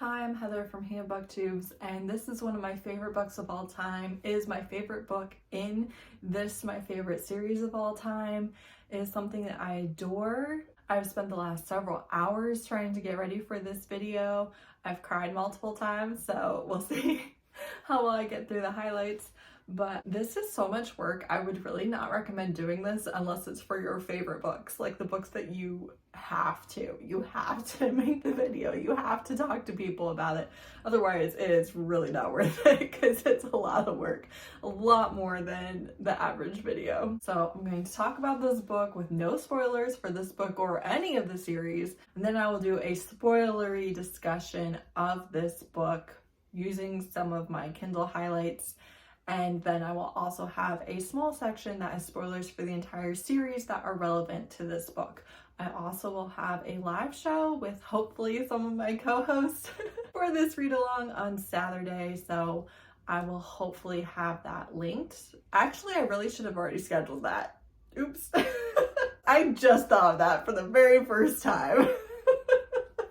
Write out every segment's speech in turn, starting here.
Hi, I'm Heather from booktubes, and this is one of my favorite books of all time. It is my favorite book in this my favorite series of all time. It is something that I adore. I've spent the last several hours trying to get ready for this video. I've cried multiple times, so we'll see how well I get through the highlights. But this is so much work. I would really not recommend doing this unless it's for your favorite books, like the books that you have to make the video, you have to talk to people about it. Otherwise, it's really not worth it because it's a lot of work, a lot more than the average video. So I'm going to talk about this book with no spoilers for this book or any of the series, and then I will do a spoilery discussion of this book using some of my Kindle highlights. And then I will also have a small section that is spoilers for the entire series that are relevant to this book. I also will have a live show with hopefully some of my co-hosts for this read along on Saturday. So I will hopefully have that linked. Actually, I really should have already scheduled that. Oops. I just thought of that for the very first time.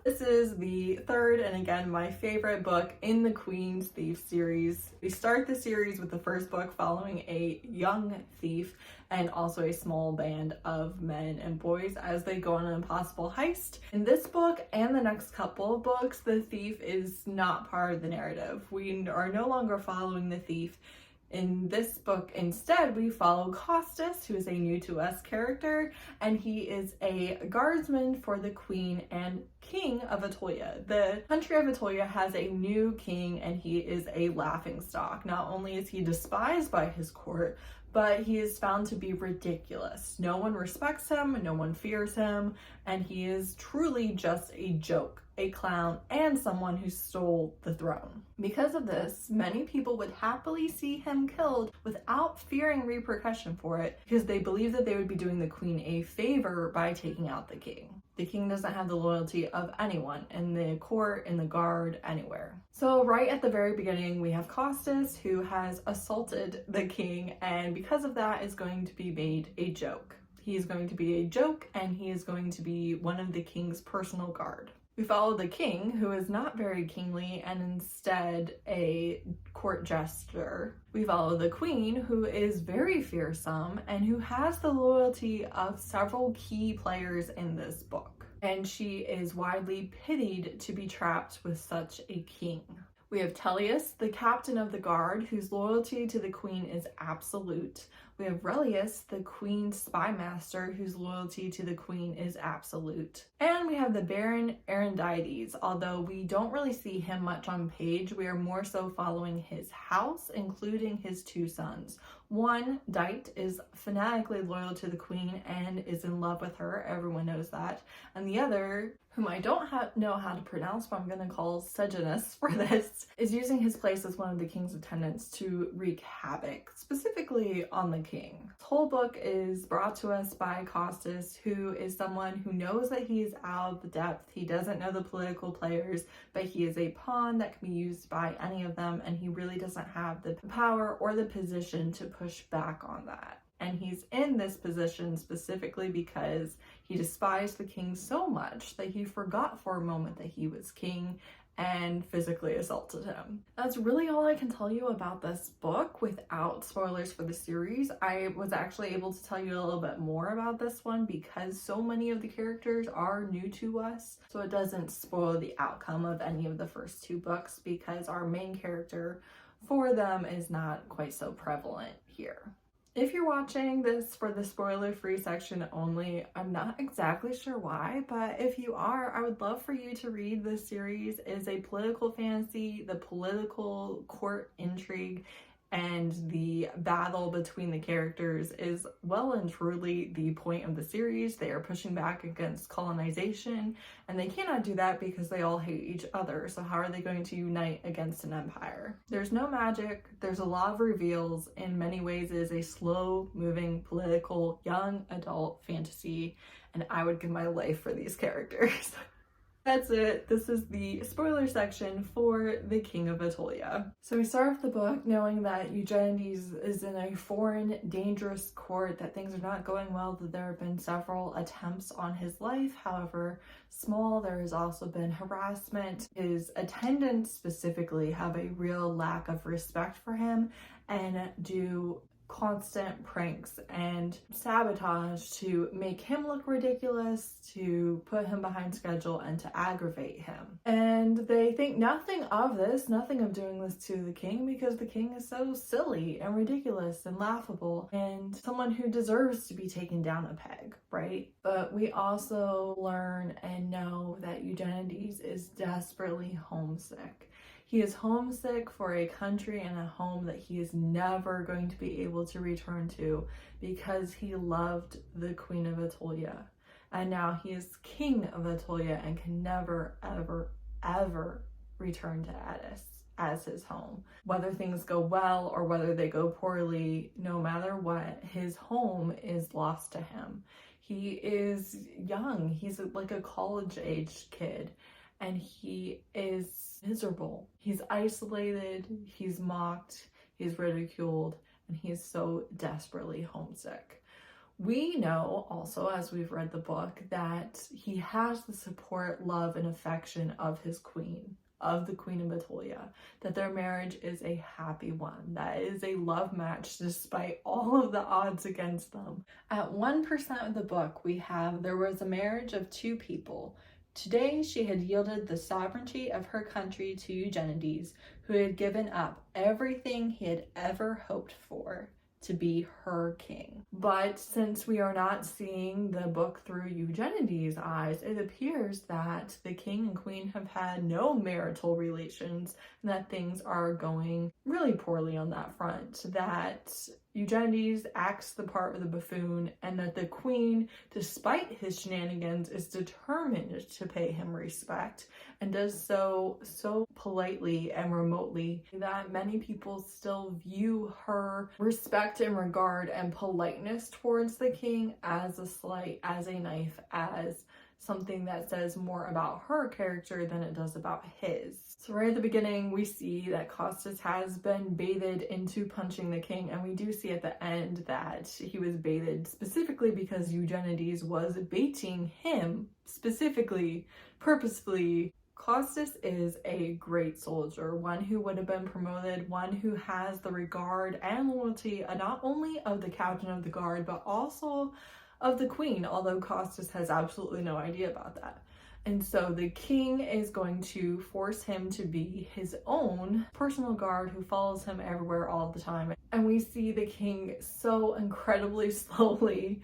This is the third and again my favorite book in the Queen's Thief series. We start the series with the first book following a young thief and also a small band of men and boys as they go on an impossible heist. In this book and the next couple of books, the thief is not part of the narrative. We are no longer following the thief. In this book, instead, we follow Costas, who is a new to us character, and he is a guardsman for the Queen and King of Attolia. The country of Attolia has a new king, and he is a laughingstock. Not only is he despised by his court, but he is found to be ridiculous. No one respects him, no one fears him, and he is truly just a joke, a clown, and someone who stole the throne. Because of this, many people would happily see him killed without fearing repercussion for it because they believe that they would be doing the Queen a favor by taking out the king. The king doesn't have the loyalty of anyone in the court, in the guard, anywhere. So right at the very beginning, we have Costas, who has assaulted the king, and because of that is going to be made a joke. He is going to be a joke, and he is going to be one of the king's personal guard. We follow the king, who is not very kingly and instead a court jester. We follow the queen, who is very fearsome and who has the loyalty of several key players in this book. And she is widely pitied to be trapped with such a king. We have Tellius, the captain of the guard, whose loyalty to the queen is absolute. We have Relius, the queen's spy master, whose loyalty to the queen is absolute. And we have the Baron Arondides. Although we don't really see him much on page, we are more so following his house, including his two sons. One, Dite, is fanatically loyal to the queen and is in love with her. Everyone knows that. And the other, whom I don't know how to pronounce, but I'm going to call Sejanus for this, is using his place as one of the king's attendants to wreak havoc, specifically on the king. This whole book is brought to us by Costas, who is someone who knows that he is out of the depth. He doesn't know the political players, but he is a pawn that can be used by any of them, and he really doesn't have the power or the position to push back on that. And he's in this position specifically because he despised the king so much that he forgot for a moment that he was king and physically assaulted him. That's really all I can tell you about this book without spoilers for the series. I was actually able to tell you a little bit more about this one because so many of the characters are new to us, so it doesn't spoil the outcome of any of the first two books because our main character for them is not quite so prevalent here. If you're watching this for the spoiler-free section only, I'm not exactly sure why, but if you are, I would love for you to read this series. It is a political fantasy. The political court intrigue and the battle between the characters is well and truly the point of the series. They are pushing back against colonization, and they cannot do that because they all hate each other. So how are they going to unite against an empire? There's no magic. There's a lot of reveals. In many ways, it is a slow-moving, political, young adult fantasy, and I would give my life for these characters. That's it. This is the spoiler section for the King of Attolia. So we start off the book knowing that Eugenides is in a foreign, dangerous court, that things are not going well, that there have been several attempts on his life, however small. There has also been harassment. His attendants specifically have a real lack of respect for him and do constant pranks and sabotage to make him look ridiculous, to put him behind schedule, and to aggravate him. And they think nothing of this, nothing of doing this to the king, because the king is so silly and ridiculous and laughable and someone who deserves to be taken down a peg, right? But we also learn and know that Eugenides is desperately homesick. He is homesick for a country and a home that he is never going to be able to return to, because he loved the Queen of Attolia. And now he is king of Attolia and can never, ever, ever return to Attis as his home. Whether things go well or whether they go poorly, no matter what, his home is lost to him. He is young. He's like a college-aged kid. And he is miserable. He's isolated, he's mocked, he's ridiculed, and he's so desperately homesick. We know also, as we've read the book, that he has the support, love, and affection of his queen, of the Queen of Attolia, that their marriage is a happy one, that is a love match despite all of the odds against them. At 1% of the book, we have there was a marriage of two people. Today she had yielded the sovereignty of her country to Eugenides, who had given up everything he had ever hoped for to be her king. But since we are not seeing the book through Eugenides' eyes, it appears that the king and queen have had no marital relations and that things are going really poorly on that front. That Eugenides acts the part of the buffoon, and that the queen, despite his shenanigans, is determined to pay him respect and does so politely and remotely that many people still view her respect and regard and politeness towards the king as a slight, as a knife, as something that says more about her character than it does about his. So right at the beginning, we see that Costas has been baited into punching the king, and we do see at the end that he was baited specifically because Eugenides was baiting him specifically, purposefully. Costas is a great soldier, one who would have been promoted, one who has the regard and loyalty not only of the captain of the guard, but also of the queen, although Costas has absolutely no idea about that. And so the king is going to force him to be his own personal guard who follows him everywhere all the time. And we see the king so incredibly slowly,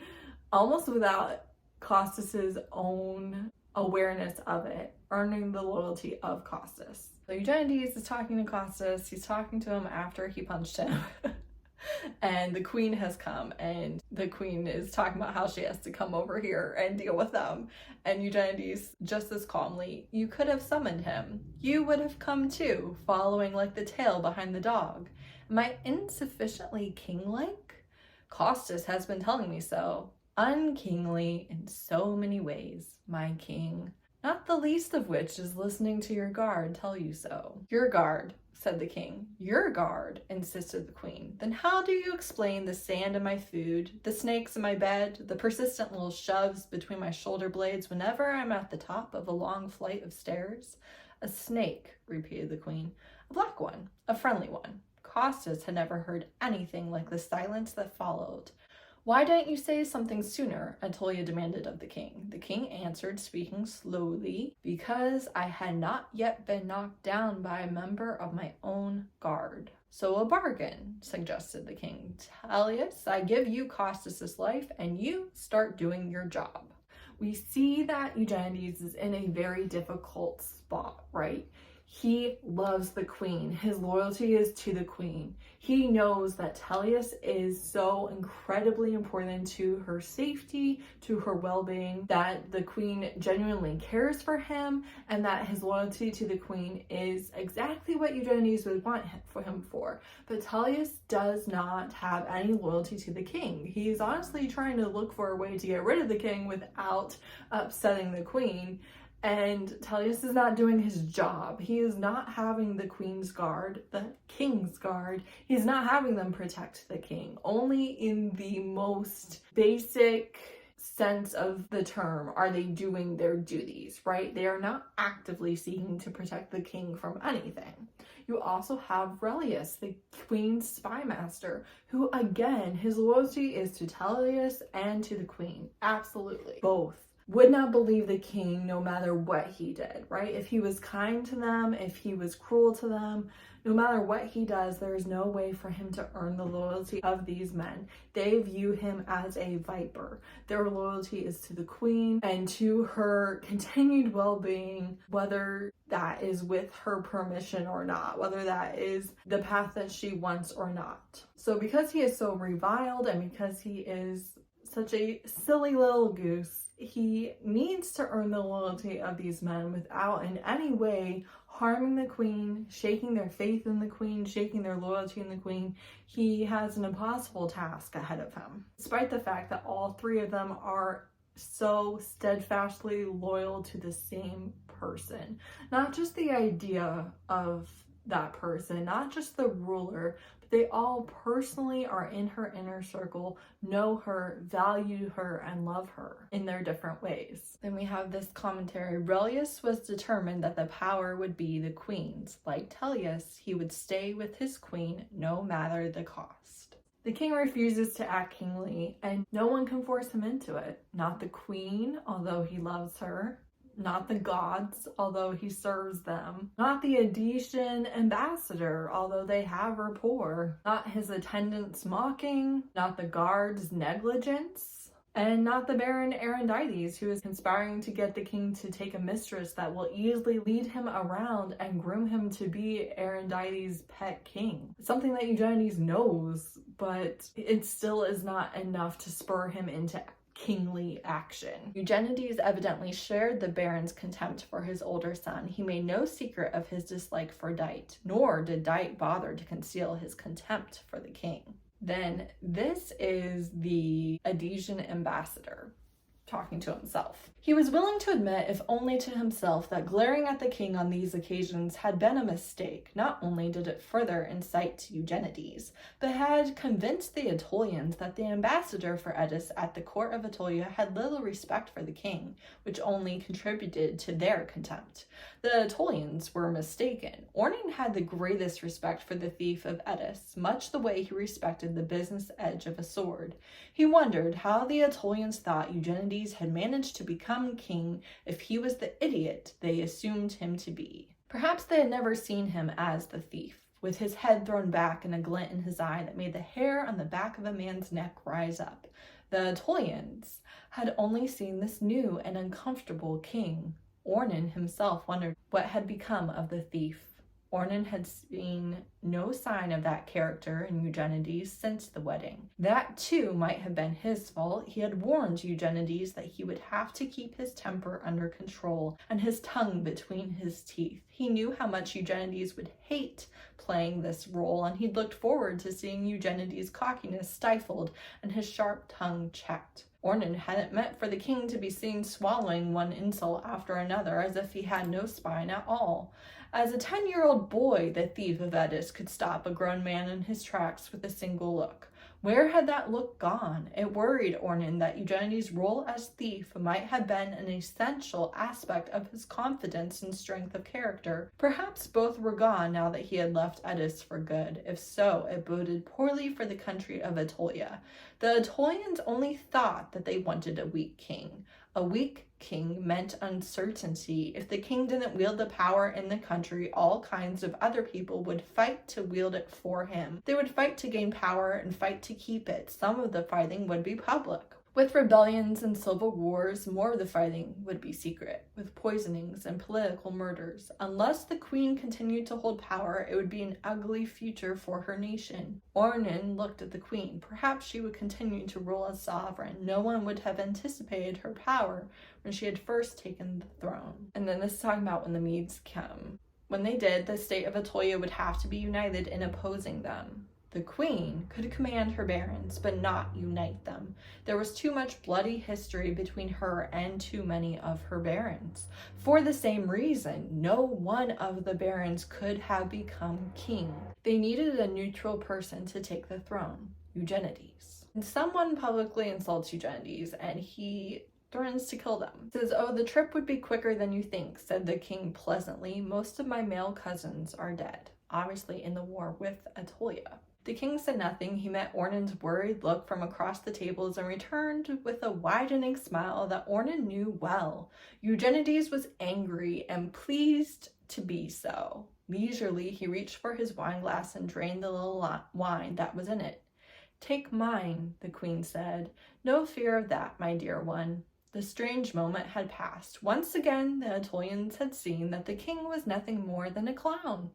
almost without Costas's own awareness of it, earning the loyalty of Costas. So Eugenides is talking to Costas. He's talking to him after he punched him. And the queen has come, and the queen is talking about how she has to come over here and deal with them. And Eugenides, just as calmly, you could have summoned him. You would have come too, following like the tail behind the dog. Am I insufficiently king-like? Costas has been telling me so. Unkingly in so many ways, my king. Not the least of which is listening to your guard tell you so. Your guard, said the king. Your guard, insisted the queen. Then how do you explain the sand in my food, the snakes in my bed, the persistent little shoves between my shoulder blades whenever I'm at the top of a long flight of stairs? A snake, repeated the queen. A black one, a friendly one. Costas had never heard anything like the silence that followed. Why didn't you say something sooner? Attolia demanded of the king. The king answered, speaking slowly, because I had not yet been knocked down by a member of my own guard. So a bargain, suggested the king. Tullius, I give you Costas's life, and you start doing your job. We see that Eugenides is in a very difficult spot, right? He loves the queen. His loyalty is to the queen. He knows that Tullius is so incredibly important to her safety, to her well-being, that the queen genuinely cares for him, and that his loyalty to the queen is exactly what Eugenides would want him for. But Tullius does not have any loyalty to the king. He's honestly trying to look for a way to get rid of the king without upsetting the queen. And Tullius is not doing his job. He is not having the Queen's Guard, the King's Guard, he's not having them protect the king. Only in the most basic sense of the term are they doing their duties, right? They are not actively seeking to protect the king from anything. You also have Relius, the Queen's spy master, who again, his loyalty is to Tullius and to the Queen. Absolutely. Both. Would not believe the king no matter what he did, right? If he was kind to them, if he was cruel to them, no matter what he does, there is no way for him to earn the loyalty of these men. They view him as a viper. Their loyalty is to the queen and to her continued well-being, whether that is with her permission or not, whether that is the path that she wants or not. So because he is so reviled and because he is such a silly little goose, he needs to earn the loyalty of these men without in any way harming the queen, shaking their faith in the queen, shaking their loyalty in the queen. He has an impossible task ahead of him, despite the fact that all three of them are so steadfastly loyal to the same person. Not just the idea of that person, not just the ruler, but they all personally are in her inner circle, know her, value her, and love her in their different ways. Then we have this commentary. Relius was determined that the power would be the queen's. Like Tullius, he would stay with his queen no matter the cost. The king refuses to act kingly, and no one can force him into it. Not the queen, although he loves her. Not the gods, although he serves them. Not the Edesian ambassador, although they have rapport. Not his attendants mocking. Not the guards' negligence. And not the Baron Arondites, who is conspiring to get the king to take a mistress that will easily lead him around and groom him to be Arondites' pet king. It's something that Eugenides knows, but it still is not enough to spur him into kingly action. Eugenides evidently shared the Baron's contempt for his older son. He made no secret of his dislike for Dite, nor did Dite bother to conceal his contempt for the king. Then this is the Edesian ambassador talking to himself. He was willing to admit, if only to himself, that glaring at the king on these occasions had been a mistake. Not only did it further incite to Eugenides, but had convinced the Attolians that the ambassador for Eddis at the court of Attolia had little respect for the king, which only contributed to their contempt. The Attolians were mistaken. Ornan had the greatest respect for the thief of Eddis, much the way he respected the business edge of a sword. He wondered how the Attolians thought Eugenides had managed to become king if he was the idiot they assumed him to be. Perhaps they had never seen him as the thief, with his head thrown back and a glint in his eye that made the hair on the back of a man's neck rise up. The Attolians had only seen this new and uncomfortable king. Ornan himself wondered what had become of the thief. Ornan had seen no sign of that character in Eugenides since the wedding. That too might have been his fault. He had warned Eugenides that he would have to keep his temper under control and his tongue between his teeth. He knew how much Eugenides would hate playing this role, and he'd looked forward to seeing Eugenides' cockiness stifled and his sharp tongue checked. Ornan hadn't meant for the king to be seen swallowing one insult after another as if he had no spine at all. As a 10-year-old boy, the thief of Eddis could stop a grown man in his tracks with a single look. Where had that look gone? It worried Ornan that Eugenides' role as thief might have been an essential aspect of his confidence and strength of character. Perhaps both were gone now that he had left Eddis for good. If so, it boded poorly for the country of Attolia. The Attolians only thought that they wanted a weak king. A weak king meant uncertainty. If the king didn't wield the power in the country, all kinds of other people would fight to wield it for him. They would fight to gain power and fight to keep it. Some of the fighting would be public. With rebellions and civil wars, more of the fighting would be secret, with poisonings and political murders. Unless the queen continued to hold power, it would be an ugly future for her nation. Ornan looked at the queen. Perhaps she would continue to rule as sovereign. No one would have anticipated her power when she had first taken the throne. And then this is talking about when the Medes come. When they did, the state of Attolia would have to be united in opposing them. The queen could command her barons, but not unite them. There was too much bloody history between her and too many of her barons. For the same reason, no one of the barons could have become king. They needed a neutral person to take the throne, Eugenides. And someone publicly insults Eugenides, and he threatens to kill them. Says, "Oh, the trip would be quicker than you think," said the king pleasantly. "Most of my male cousins are dead, obviously in the war with Attolia." The king said nothing. He met Ornan's worried look from across the tables and returned with a widening smile that Ornan knew well. Eugenides was angry and pleased to be so. Leisurely, he reached for his wine glass and drained the little wine that was in it. "Take mine," the queen said. "No fear of that, my dear one." The strange moment had passed. Once again, the Attolians had seen that the king was nothing more than a clown.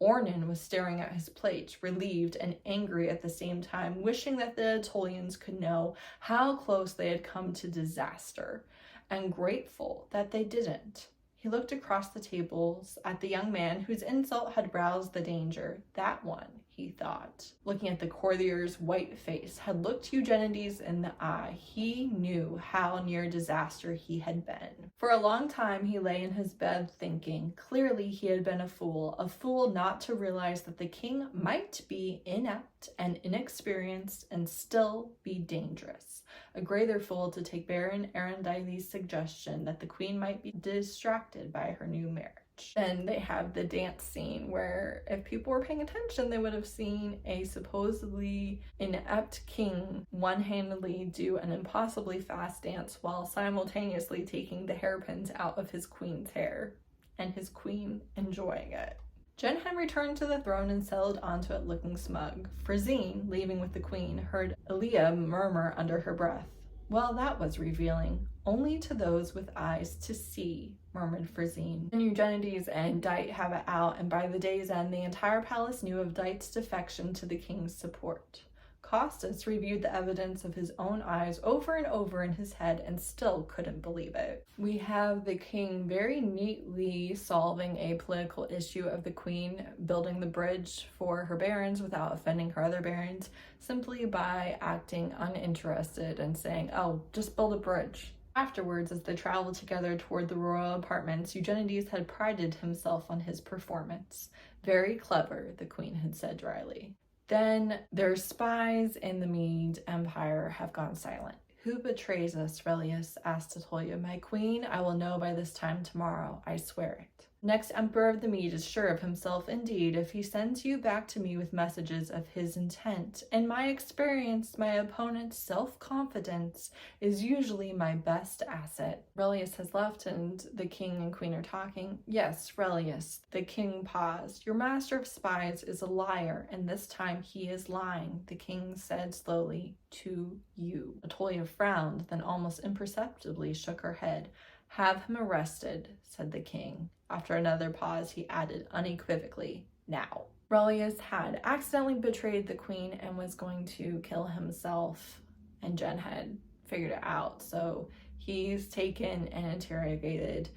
Ornan was staring at his plate, relieved and angry at the same time, wishing that the Attolians could know how close they had come to disaster, and grateful that they didn't. He looked across the tables at the young man whose insult had roused the danger. That one, he thought, looking at the courtier's white face, had looked Eugenides in the eye. He knew how near disaster he had been. For a long time he lay in his bed thinking. Clearly he had been a fool not to realize that the king might be inept and inexperienced and still be dangerous. A greater fool to take Baron Arondile's suggestion that the queen might be distracted by her new marriage. Then they have the dance scene where if people were paying attention, they would have seen a supposedly inept king one-handedly do an impossibly fast dance while simultaneously taking the hairpins out of his queen's hair, and his queen enjoying it. Jenhen returned to the throne and settled onto it looking smug. Frezine, leaving with the queen, heard Elia murmur under her breath, "Well, that was revealing. Only to those with eyes to see," murmured Frezine. And Eugenides and Dite have it out, and by the day's end, the entire palace knew of Dite's defection to the king's support. Costas reviewed the evidence of his own eyes over and over in his head and still couldn't believe it. We have the king very neatly solving a political issue of the queen building the bridge for her barons without offending her other barons, simply by acting uninterested and saying, "Oh, just build a bridge." Afterwards, as they traveled together toward the royal apartments, Eugenides had prided himself on his performance. "Very clever," the queen had said dryly. Then their spies in the Mede Empire have gone silent. "Who betrays us, Relius?" asked Attolia. "My queen, I will know by this time tomorrow, I swear it." "Next emperor of the Mede is sure of himself indeed if he sends you back to me with messages of his intent. In my experience, my opponent's self-confidence is usually my best asset." Relius has left and the king and queen are talking. "Yes, Relius," the king paused. "Your master of spies is a liar, and this time he is lying," the king said slowly, "to you." Attolia frowned, then almost imperceptibly shook her head. "Have him arrested," said the king. After another pause, he added unequivocally, "now." Relius had accidentally betrayed the queen and was going to kill himself, and Jen had figured it out, so he's taken and interrogated.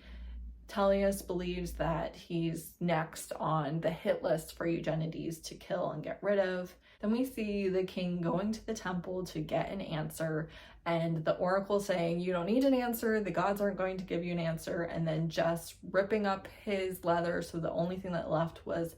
Tullius believes that he's next on the hit list for Eugenides to kill and get rid of. Then we see the king going to the temple to get an answer, and the oracle saying, "You don't need an answer, the gods aren't going to give you an answer," and then just ripping up his leather, so the only thing that left was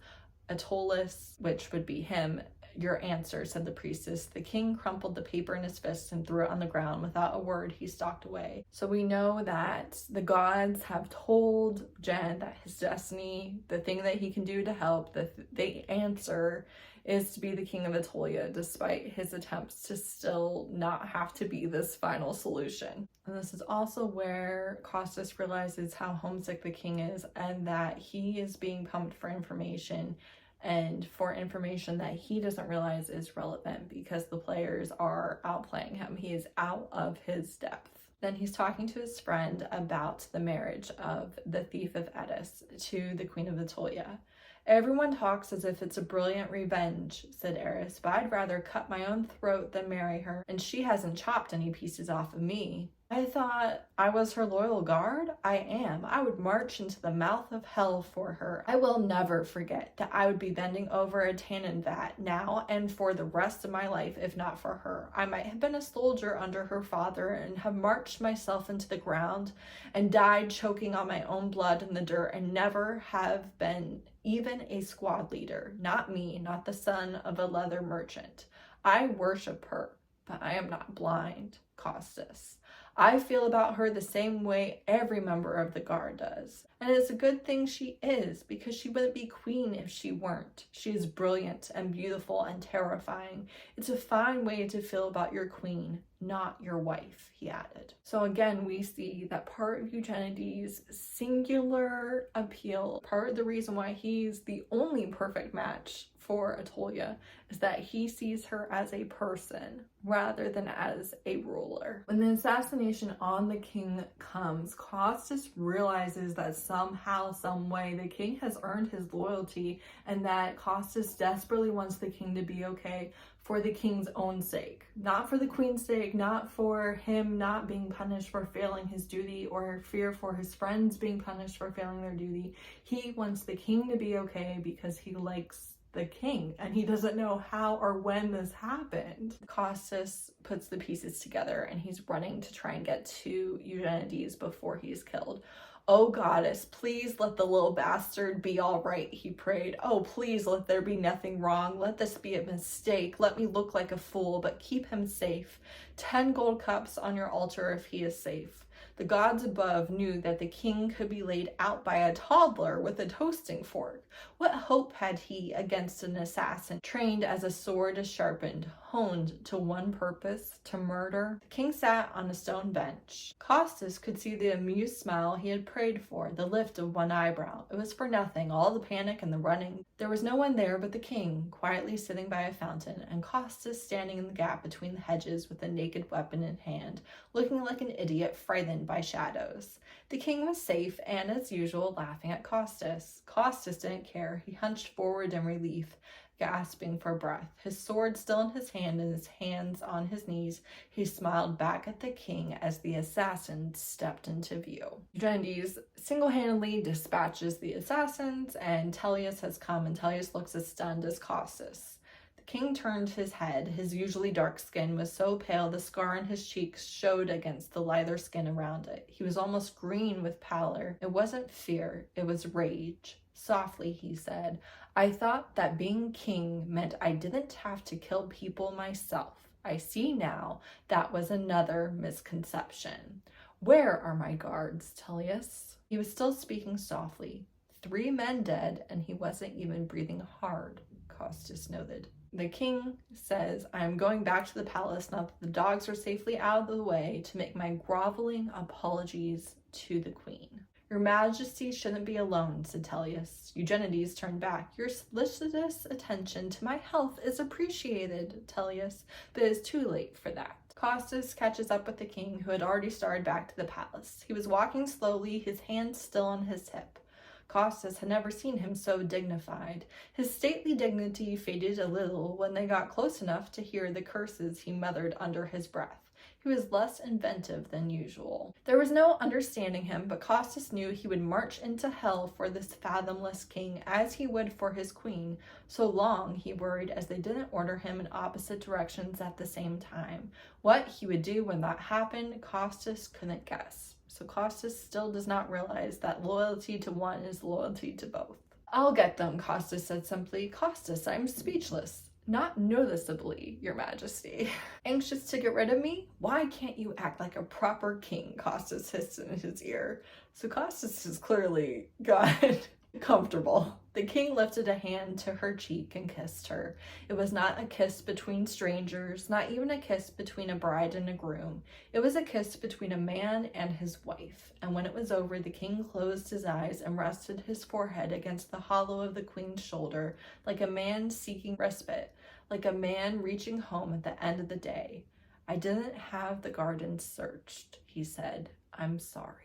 Attolis, which would be him. "Your answer," said the priestess. The king crumpled the paper in his fist and threw it on the ground. Without a word, he stalked away. So we know that the gods have told Jen that his destiny, the thing that he can do to help, the answer is to be the king of Attolia, despite his attempts to still not have to be this final solution. And this is also where Costas realizes how homesick the king is and that he is being pumped for information, and for information that he doesn't realize is relevant because the players are outplaying him. He is out of his depth. Then he's talking to his friend about the marriage of the thief of Eddis to the queen of Attolia. "Everyone talks as if it's a brilliant revenge," said Eris, "but I'd rather cut my own throat than marry her, and she hasn't chopped any pieces off of me." I thought I was her loyal guard. I am. I would march into the mouth of hell for her. I will never forget that I would be bending over a tannin vat now and for the rest of my life if not for her. I might have been a soldier under her father and have marched myself into the ground and died choking on my own blood in the dirt and never have been even a squad leader. Not me, not the son of a leather merchant. I worship her, but I am not blind, Costas. I feel about her the same way every member of the guard does. And it's a good thing she is, because she wouldn't be queen if she weren't. She is brilliant and beautiful and terrifying. It's a fine way to feel about your queen, not your wife, he added. So again, we see that part of Eugenides' singular appeal, part of the reason why he's the only perfect match for Attolia, is that he sees her as a person rather than as a ruler. When the assassination on the king comes, Costas realizes that somehow, some way, the king has earned his loyalty and that Costas desperately wants the king to be okay for the king's own sake. Not for the queen's sake, not for him not being punished for failing his duty or fear for his friends being punished for failing their duty. He wants the king to be okay because he likes the king, and he doesn't know how or when this happened. Costas puts the pieces together and he's running to try and get to Eugenides before he's killed. Oh goddess, please let the little bastard be all right, he prayed. Oh, please let there be nothing wrong. Let this be a mistake. Let me look like a fool, but keep him safe. 10 gold cups on your altar if he is safe. The gods above knew that the king could be laid out by a toddler with a toasting fork. What hope had he against an assassin trained as a sword is sharpened, honed to one purpose, to murder? The king sat on a stone bench. Costas could see the amused smile he had prayed for, the lift of one eyebrow. It was for nothing, all the panic and the running. There was no one there but the king, quietly sitting by a fountain, and Costas standing in the gap between the hedges with a naked weapon in hand, looking like an idiot frightened by shadows. The king was safe and, as usual, laughing at Costas. Costas didn't care. He hunched forward in relief, gasping for breath. His sword still in his hand and his hands on his knees, he smiled back at the king as the assassin stepped into view. Eugenides single-handedly dispatches the assassins, and Tellius has come, and Tellius looks as stunned as Costas. King turned his head. His usually dark skin was so pale the scar on his cheeks showed against the lighter skin around it. He was almost green with pallor. It wasn't fear, it was rage. Softly, he said, I thought that being king meant I didn't have to kill people myself. I see now that was another misconception. Where are my guards, Tellius? He was still speaking softly. 3 men dead, and he wasn't even breathing hard, Costas noted. The king says, I am going back to the palace now that the dogs are safely out of the way to make my groveling apologies to the queen. Your majesty shouldn't be alone, said Tellius. Eugenides turned back. Your solicitous attention to my health is appreciated, Tellius, but it is too late for that. Costas catches up with the king, who had already started back to the palace. He was walking slowly, his hand still on his hip. Costas had never seen him so dignified. His stately dignity faded a little when they got close enough to hear the curses he muttered under his breath. He was less inventive than usual. There was no understanding him, but Costas knew he would march into hell for this fathomless king as he would for his queen, so long, he worried, as they didn't order him in opposite directions at the same time. What he would do when that happened, Costas couldn't guess. So Costas still does not realize that loyalty to one is loyalty to both. I'll get them, Costas said simply. Costas, I'm speechless. Not noticeably, your majesty. Anxious to get rid of me? Why can't you act like a proper king? Costas hissed in his ear. So Costas has clearly gotten comfortable. The king lifted a hand to her cheek and kissed her. It was not a kiss between strangers, not even a kiss between a bride and a groom. It was a kiss between a man and his wife. And when it was over, the king closed his eyes and rested his forehead against the hollow of the queen's shoulder, like a man seeking respite, like a man reaching home at the end of the day. I didn't have the garden searched, he said. I'm sorry.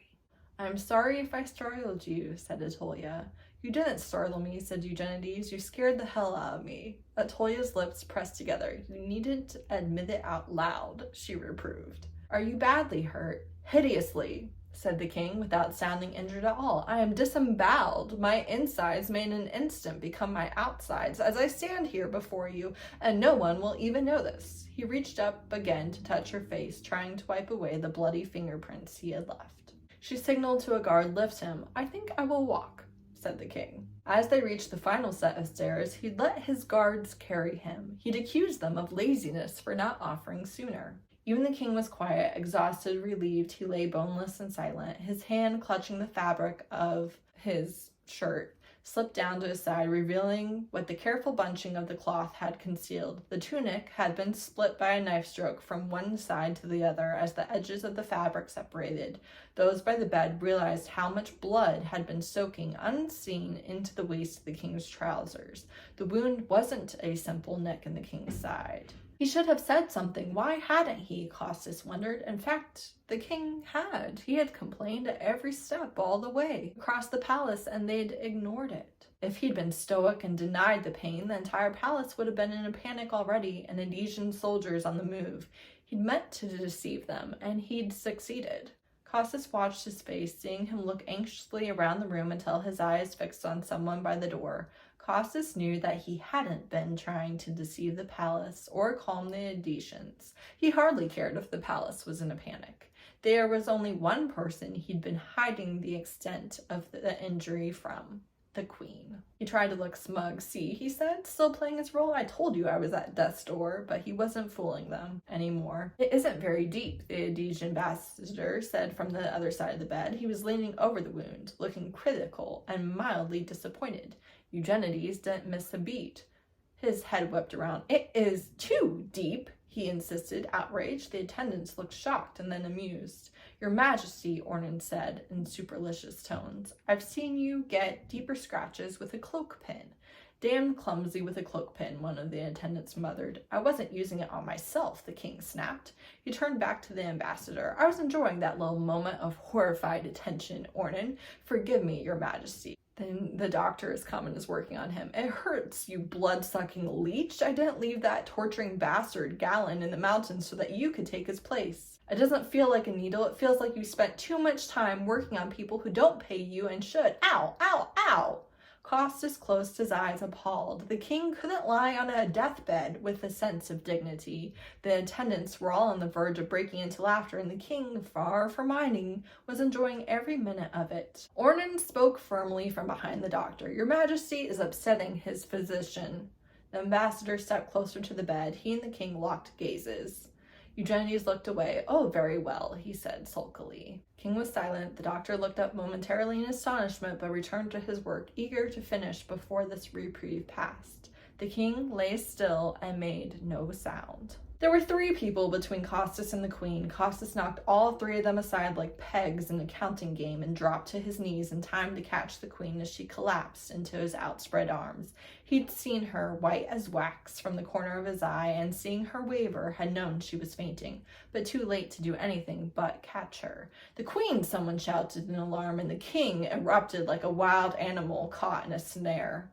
I'm sorry if I startled you, said Attolia. You didn't startle me, said Eugenides. You scared the hell out of me. Attolia's lips pressed together. You needn't admit it out loud, she reproved. Are you badly hurt? "Hideously," said the king, without sounding injured at all. "I am disemboweled. My insides may in an instant become my outsides as I stand here before you, and no one will even know this." He reached up again to touch her face, trying to wipe away the bloody fingerprints he had left. She signaled to a guard lift him. "I think I will walk," said the king. As they reached the final set of stairs, he'd let his guards carry him. He'd accused them of laziness for not offering sooner. Even the king was quiet, exhausted, relieved. He lay boneless and silent, his hand clutching the fabric of his shirt, slipped down to his side, revealing what the careful bunching of the cloth had concealed. The tunic had been split by a knife stroke from one side to the other as the edges of the fabric separated. Those by the bed realized how much blood had been soaking unseen into the waist of the king's trousers. The wound wasn't a simple nick in the king's side. He should have said something. Why hadn't he? Costas wondered. In fact, the king had. He had complained at every step all the way across the palace, and they'd ignored it. If he'd been stoic and denied the pain, the entire palace would have been in a panic already, and Indonesian soldiers on the move. He'd meant to deceive them, and he'd succeeded. Costas watched his face, seeing him look anxiously around the room until his eyes fixed on someone by the door. Costas knew that he hadn't been trying to deceive the palace or calm the Indonesians. He hardly cared if the palace was in a panic. There was only one person he'd been hiding the extent of the injury from: the queen. He tried to look smug. "See," he said, still playing his role, "I told you I was at death's door," but he wasn't fooling them anymore. "It isn't very deep," the Indonesian ambassador said from the other side of the bed. He was leaning over the wound, looking critical and mildly disappointed. Eugenides didn't miss a beat. His head whipped around. "It is too deep," he insisted, outraged. The attendants looked shocked and then amused. "Your Majesty," Ornan said in supercilious tones, "I've seen you get deeper scratches with a cloak pin." "Damned clumsy with a cloak pin," one of the attendants muttered. "I wasn't using it on myself," the king snapped. He turned back to the ambassador. "I was enjoying that little moment of horrified attention, Ornan. Forgive me, Your Majesty." Then the doctor has come and is working on him. "It hurts, you blood-sucking leech. I didn't leave that torturing bastard Whalen in the mountains so that you could take his place. It doesn't feel like a needle. It feels like you spent too much time working on people who don't pay you and should. Ow, ow, ow!" Costas closed his eyes, appalled. The king couldn't lie on a deathbed with a sense of dignity. The attendants were all on the verge of breaking into laughter, and the king, far from minding, was enjoying every minute of it. Ornan spoke firmly from behind the doctor. "Your Majesty is upsetting his physician." The ambassador stepped closer to the bed. He and the king locked gazes. Eugenides looked away. "Oh, very well," he said sulkily. King was silent. The doctor looked up momentarily in astonishment, but returned to his work, eager to finish before this reprieve passed. The king lay still and made no sound. There were 3 people between Costas and the queen. Costas knocked all 3 of them aside like pegs in a counting game and dropped to his knees in time to catch the queen as she collapsed into his outspread arms. He'd seen her, white as wax, from the corner of his eye, and seeing her waver, had known she was fainting, but too late to do anything but catch her. "The queen!" someone shouted in alarm, and the king erupted like a wild animal caught in a snare.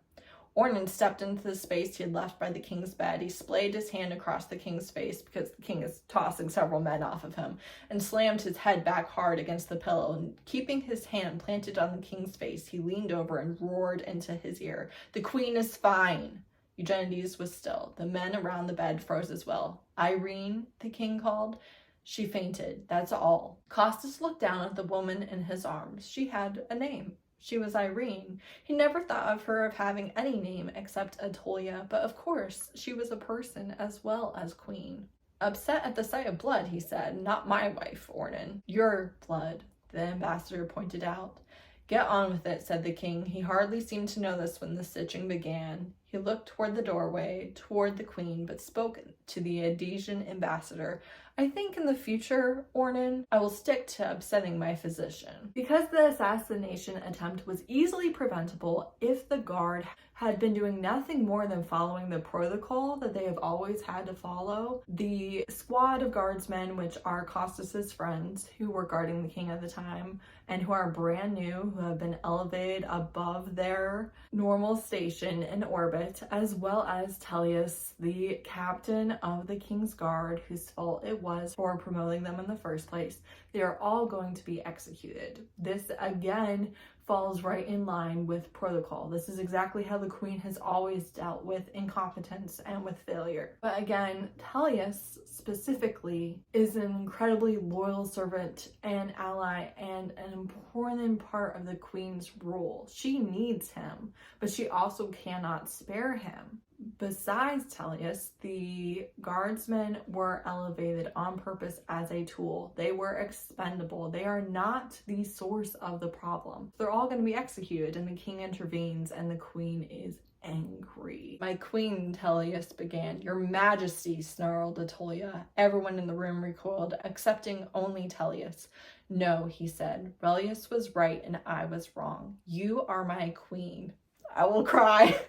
Ornan stepped into the space he had left by the king's bed. He splayed his hand across the king's face, because the king is tossing several men off of him, and slammed his head back hard against the pillow. And keeping his hand planted on the king's face, he leaned over and roared into his ear, "The queen is fine." Eugenides was still. The men around the bed froze as well. "Irene," the king called. "She fainted, that's all." Costas looked down at the woman in his arms. She had a name. She was Irene. He never thought of her of having any name except Attolia, but of course she was a person as well as queen. "Upset at the sight of blood," he said. "Not my wife, Ornan." "Your blood," the ambassador pointed out. "Get on with it," said the king. He hardly seemed to notice when the stitching began. He looked toward the doorway, toward the queen, but spoke to the Indonesian ambassador. "I think in the future, Ornan, I will stick to upsetting my physician." Because the assassination attempt was easily preventable if the guard had been doing nothing more than following the protocol that they have always had to follow, the squad of guardsmen, which are Costas's friends who were guarding the king at the time and who are brand new, who have been elevated above their normal station in orbit, as well as Tellius, the captain of the king's guard whose fault it was for promoting them in the first place, they are all going to be executed. This again falls right in line with protocol. This is exactly how the queen has always dealt with incompetence and with failure. But again, Tullius specifically is an incredibly loyal servant and ally and an important part of the queen's rule. She needs him, but she also cannot spare him. Besides Tullius, the guardsmen were elevated on purpose as a tool. They were expendable. They are not the source of the problem. They're all going to be executed, and the king intervenes, and the queen is angry. "My queen," Tullius began. "Your Majesty," snarled Attolia. Everyone in the room recoiled, excepting only Tullius. "No," he said. "Relius was right and I was wrong. You are my queen. I will cry.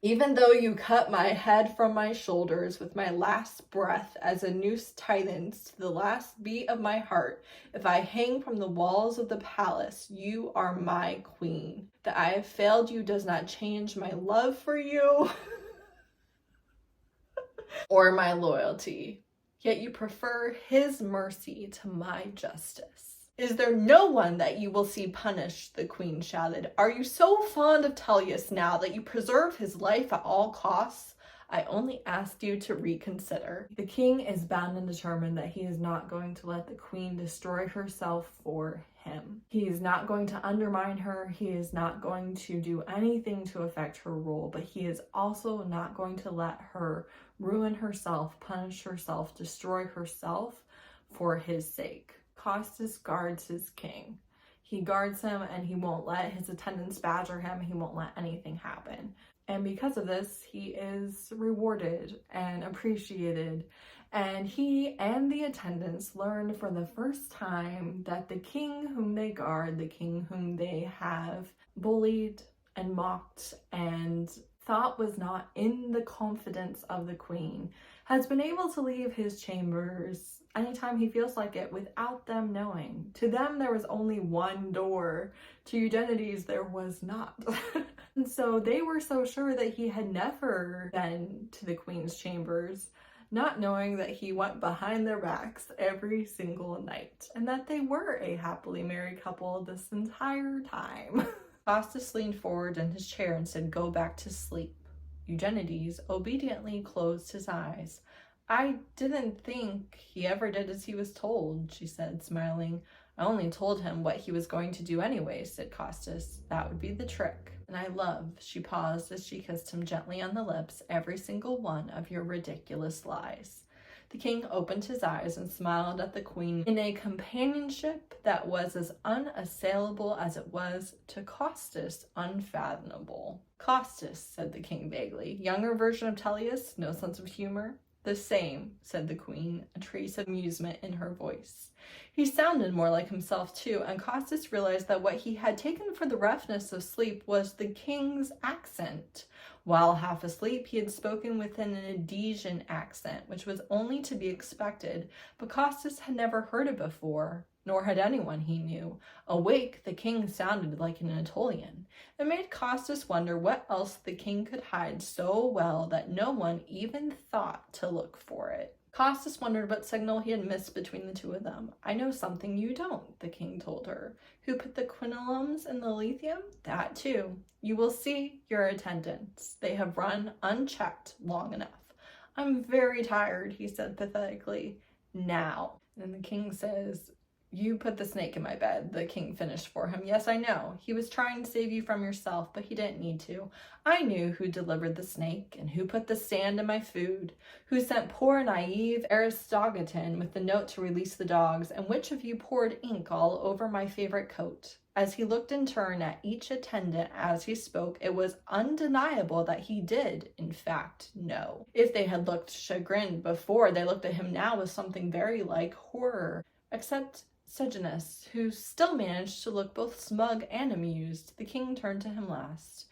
Even though you cut my head from my shoulders with my last breath as a noose tightens to the last beat of my heart, if I hang from the walls of the palace, you are my queen. That I have failed you does not change my love for you or my loyalty. Yet you prefer his mercy to my justice. Is there no one that you will see punished?" the queen shouted. "Are you so fond of Tullius now that you preserve his life at all costs? I only asked you to reconsider." The king is bound and determined that he is not going to let the queen destroy herself for him. He is not going to undermine her. He is not going to do anything to affect her rule, but he is also not going to let her ruin herself, punish herself, destroy herself for his sake. Costus guards his king. He guards him and he won't let his attendants badger him. He won't let anything happen. And because of this, he is rewarded and appreciated. And he and the attendants learn for the first time that the king whom they guard, the king whom they have bullied and mocked and thought was not in the confidence of the queen, has been able to leave his chambers anytime he feels like it without them knowing. To them, there was only one door. To Eugenides, there was not. And so they were so sure that he had never been to the queen's chambers, not knowing that he went behind their backs every single night, and that they were a happily married couple this entire time. Faustus leaned forward in his chair and said, "Go back to sleep." Eugenides obediently closed his eyes. "I didn't think he ever did as he was told," she said, smiling. "I only told him what he was going to do anyway," said Costus. "That would be the trick. And I love," she paused as she kissed him gently on the lips, "every single one of your ridiculous lies." The king opened his eyes and smiled at the queen in a companionship that was as unassailable as it was to Costus unfathomable. "Costus," said the king vaguely. "Younger version of Tullius? No sense of humor?" "The same," said the queen, a trace of amusement in her voice. He sounded more like himself too, and Costus realized that what he had taken for the roughness of sleep was the king's accent. While half asleep, he had spoken with an Edesian accent, which was only to be expected, but Costus had never heard it before, nor had anyone he knew. Awake, the king sounded like an Attolian. It made Costus wonder what else the king could hide so well that no one even thought to look for it. Costus wondered what signal he had missed between the two of them. "I know something you don't," the king told her. "Who put the quinolums in the lithium?" "That too. You will see your attendants. They have run unchecked long enough." "I'm very tired," he said pathetically. "Now." And the king says, "You put the snake in my bed," the king finished for him. "Yes, I know. He was trying to save you from yourself, but he didn't need to. I knew who delivered the snake and who put the sand in my food, who sent poor naive Aristogiton with the note to release the dogs, and which of you poured ink all over my favorite coat." As he looked in turn at each attendant as he spoke, it was undeniable that he did, in fact, know. If they had looked chagrined before, they looked at him now with something very like horror. Except Sejanus, who still managed to look both smug and amused. The king turned to him last.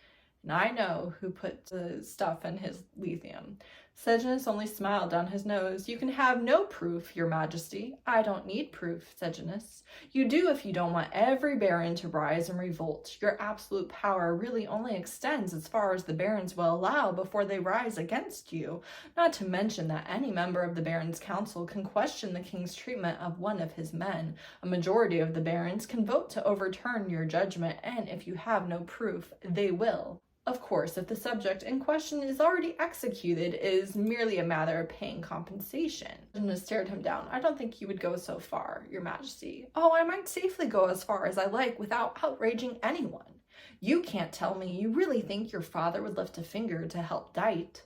and I know who put the stuff in his lithium. Sejanus only smiled down his nose. You can have no proof, your majesty. I don't need proof, Sejanus. You do if you don't want every baron to rise and revolt. Your absolute power really only extends as far as the barons will allow before they rise against you. Not to mention that any member of the barons' council can question the king's treatment of one of his men. A majority of the barons can vote to overturn your judgment, and if you have no proof, they will. Of course, if the subject in question is already executed, it is merely a matter of paying compensation. Sejanus stared him down. I don't think you would go so far, your majesty. Oh, I might safely go as far as I like without outraging anyone. You can't tell me you really think your father would lift a finger to help Dite.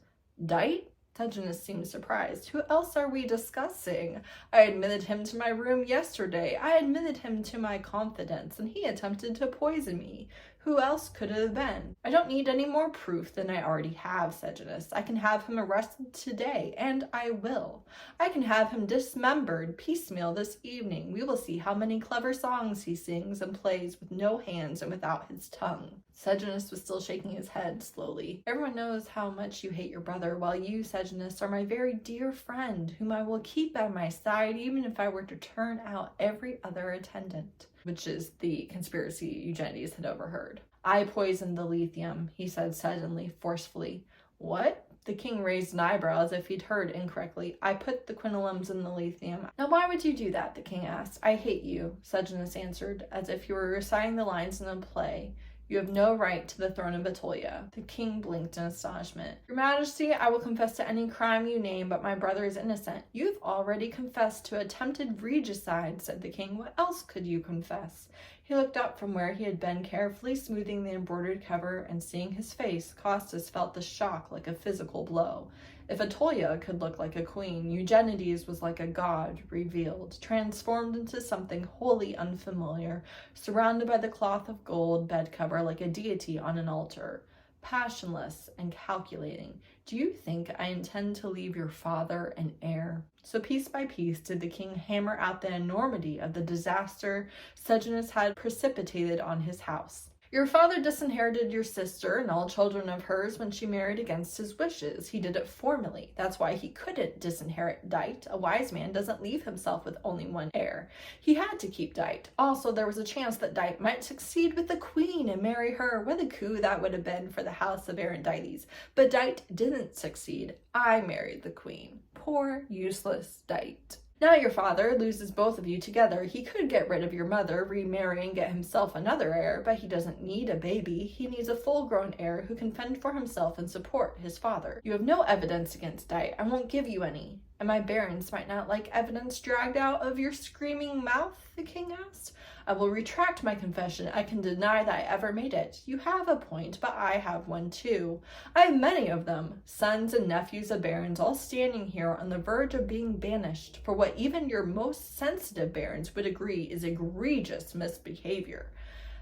Dite? Sejanus seemed surprised. Who else are we discussing? I admitted him to my room yesterday. I admitted him to my confidence, and he attempted to poison me. Who else could it have been? I don't need any more proof than I already have, Sejanus. I can have him arrested today, and I will. I can have him dismembered piecemeal this evening. We will see how many clever songs he sings and plays with no hands and without his tongue. Sejanus was still shaking his head slowly. Everyone knows how much you hate your brother, while you, Sejanus, are my very dear friend, whom I will keep by my side even if I were to turn out every other attendant. Which is the conspiracy Eugenides had overheard. I poisoned the lithium, he said suddenly, forcefully. What? The king raised an eyebrow as if he'd heard incorrectly. I put the quinolams in the lithium. Now why would you do that? The king asked. I hate you, Sejanus answered, as if he were reciting the lines in a play. You have no right to the throne of Attolia. The king blinked in astonishment. Your majesty, I will confess to any crime you name, but my brother is innocent. You've already confessed to attempted regicide, said the king. What else could you confess? He looked up from where he had been carefully smoothing the embroidered cover, and seeing his face, Costas felt the shock like a physical blow. If Attolia could look like a queen, Eugenides was like a god revealed, transformed into something wholly unfamiliar, surrounded by the cloth of gold bed cover like a deity on an altar. Passionless and calculating. Do you think I intend to leave your father an heir? So piece by piece did the king hammer out the enormity of the disaster Sejanus had precipitated on his house. Your father disinherited your sister and all children of hers when she married against his wishes. He did it formally. That's why he couldn't disinherit Dite. A wise man doesn't leave himself with only one heir. He had to keep Dite. Also, there was a chance that Dite might succeed with the queen and marry her. What a coup that would have been for the house of Arandites. But Dite didn't succeed. I married the queen. Poor, useless Dite. Now your father loses both of you together. He could get rid of your mother, remarry, and get himself another heir, but he doesn't need a baby. He needs a full-grown heir who can fend for himself and support his father. You have no evidence against Dite. I won't give you any. And my barons might not like evidence dragged out of your screaming mouth, the king asked. I will retract my confession. I can deny that I ever made it. You have a point, but I have one too. I have many of them, sons and nephews of barons, all standing here on the verge of being banished for what even your most sensitive barons would agree is egregious misbehavior.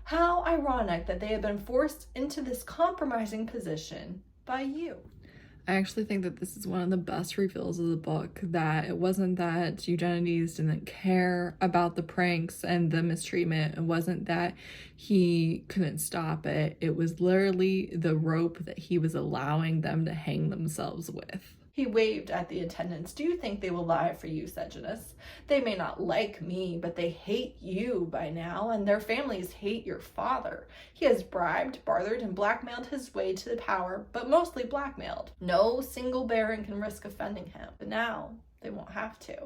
How ironic that they have been forced into this compromising position by you. I actually think that this is one of the best reveals of the book, that it wasn't that Eugenides didn't care about the pranks and the mistreatment. It wasn't that he couldn't stop it. It was literally the rope that he was allowing them to hang themselves with. He waved at the attendants. Do you think they will lie for you, Sejanus? They may not like me, but they hate you by now, and their families hate your father. He has bribed, bartered, and blackmailed his way to the power, but mostly blackmailed. No single baron can risk offending him, but now they won't have to.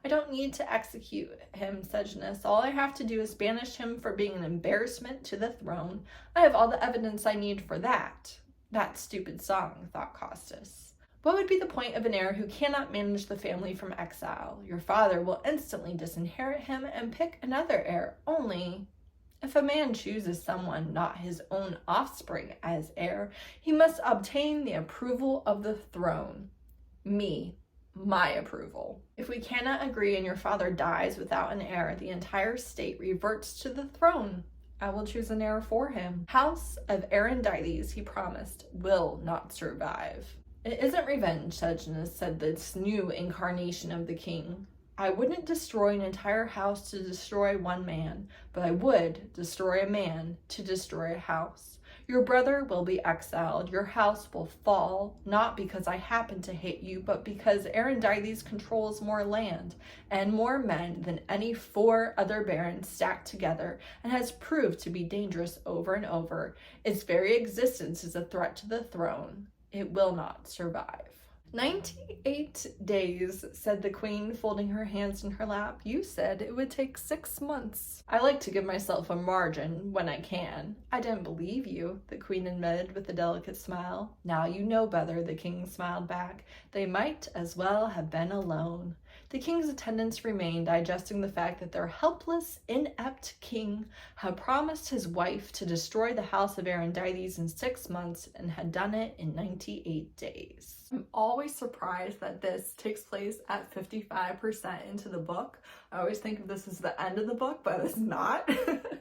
I don't need to execute him, Sejanus. All I have to do is banish him for being an embarrassment to the throne. I have all the evidence I need for that. That stupid song, thought Costas. What would be the point of an heir who cannot manage the family from exile? Your father will instantly disinherit him and pick another heir. Only, if a man chooses someone not his own offspring as heir, he must obtain the approval of the throne. My approval. If we cannot agree and your father dies without an heir, the entire state reverts to the throne. I will choose an heir for him. House of Arandites, he promised, will not survive. It isn't revenge, Sejanus said, this new incarnation of the king. I wouldn't destroy an entire house to destroy one man, but I would destroy a man to destroy a house. Your brother will be exiled, your house will fall, not because I happen to hate you, but because Arandides controls more land and more men than any 4 other barons stacked together, and has proved to be dangerous over and over. Its very existence is a threat to the throne. It will not survive. 98 days, said the queen, folding her hands in her lap. You said it would take 6 months. I like to give myself a margin when I can. I didn't believe you, the queen admitted with a delicate smile. Now you know better, the king smiled back. They might as well have been alone. The king's attendants remained, digesting the fact that their helpless, inept king had promised his wife to destroy the house of Arandides in 6 months and had done it in 98 days. I'm always surprised that this takes place at 55% into the book. I always think of this as the end of the book, but it's not.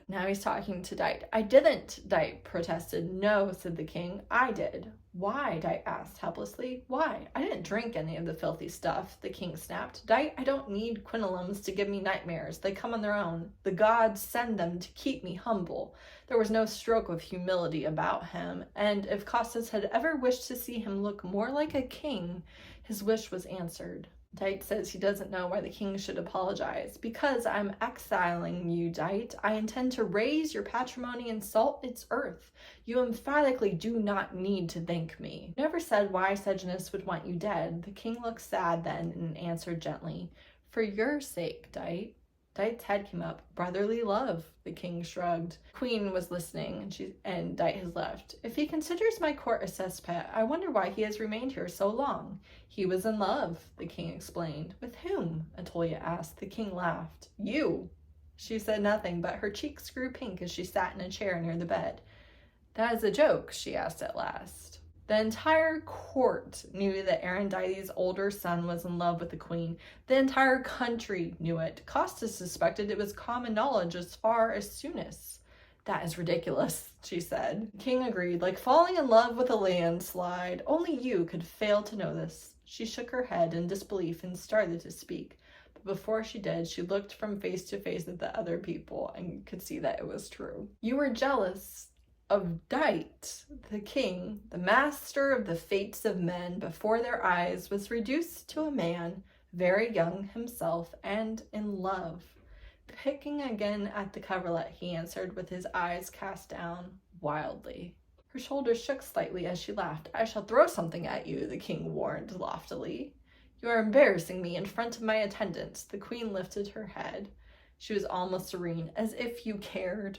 Now he's talking to Dite. I didn't, Dite protested. No, said the king. I did. Why? Dite asked helplessly. Why? I didn't drink any of the filthy stuff, the king snapped. Dite, I don't need quinolams to give me nightmares. They come on their own. The gods send them to keep me humble. There was no stroke of humility about him, and if Costas had ever wished to see him look more like a king, his wish was answered. Dite says he doesn't know why the king should apologize. Because I'm exiling you, Dite. I intend to raise your patrimony and salt its earth. You emphatically do not need to thank me. Never said why Sejanus would want you dead. The king looked sad then and answered gently, For your sake, Dite. Dite's head came up. Brotherly love, the king shrugged. Queen was listening, and Dite has left. If he considers my court a cesspit, I wonder why he has remained here so long. He was in love, the king explained. With whom? Attolia asked. The king laughed. You. She said nothing, but her cheeks grew pink as she sat in a chair near the bed. That is a joke, she asked at last. The entire court knew that Arandides' older son was in love with the queen. The entire country knew it. Costas suspected it was common knowledge as far as Sunis. That is ridiculous, she said. The king agreed, like falling in love with a landslide. Only you could fail to know this. She shook her head in disbelief and started to speak. But before she did, she looked from face to face at the other people and could see that it was true. You were jealous of Dite, the king, the master of the fates of men, before their eyes was reduced to a man, very young himself and in love. Picking again at the coverlet, he answered with his eyes cast down wildly. Her shoulders shook slightly as she laughed. I shall throw something at you, the king warned loftily. You are embarrassing me in front of my attendants. The queen lifted her head. She was almost serene. As if you cared.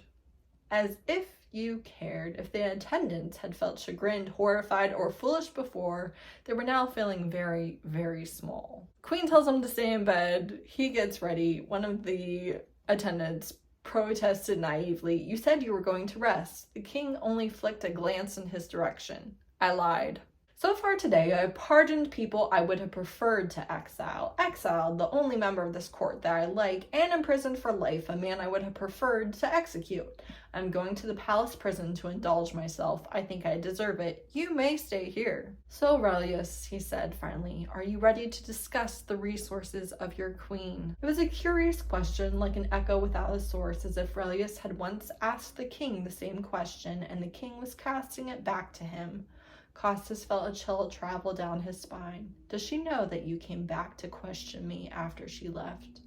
As if you cared. If the attendants had felt chagrined, horrified, or foolish before, they were now feeling very, very small. Queen tells him to stay in bed. He gets ready. One of the attendants protested naively. You said you were going to rest. The king only flicked a glance in his direction. I lied. So far today, I have pardoned people I would have preferred to exile. Exiled the only member of this court that I like, and imprisoned for life a man I would have preferred to execute. I'm going to the palace prison to indulge myself. I think I deserve it. You may stay here. So, Aurelius, he said finally, are you ready to discuss the resources of your queen? It was a curious question, like an echo without a source, as if Aurelius had once asked the king the same question, and the king was casting it back to him. Costas felt a chill travel down his spine. Does she know that you came back to question me after she left?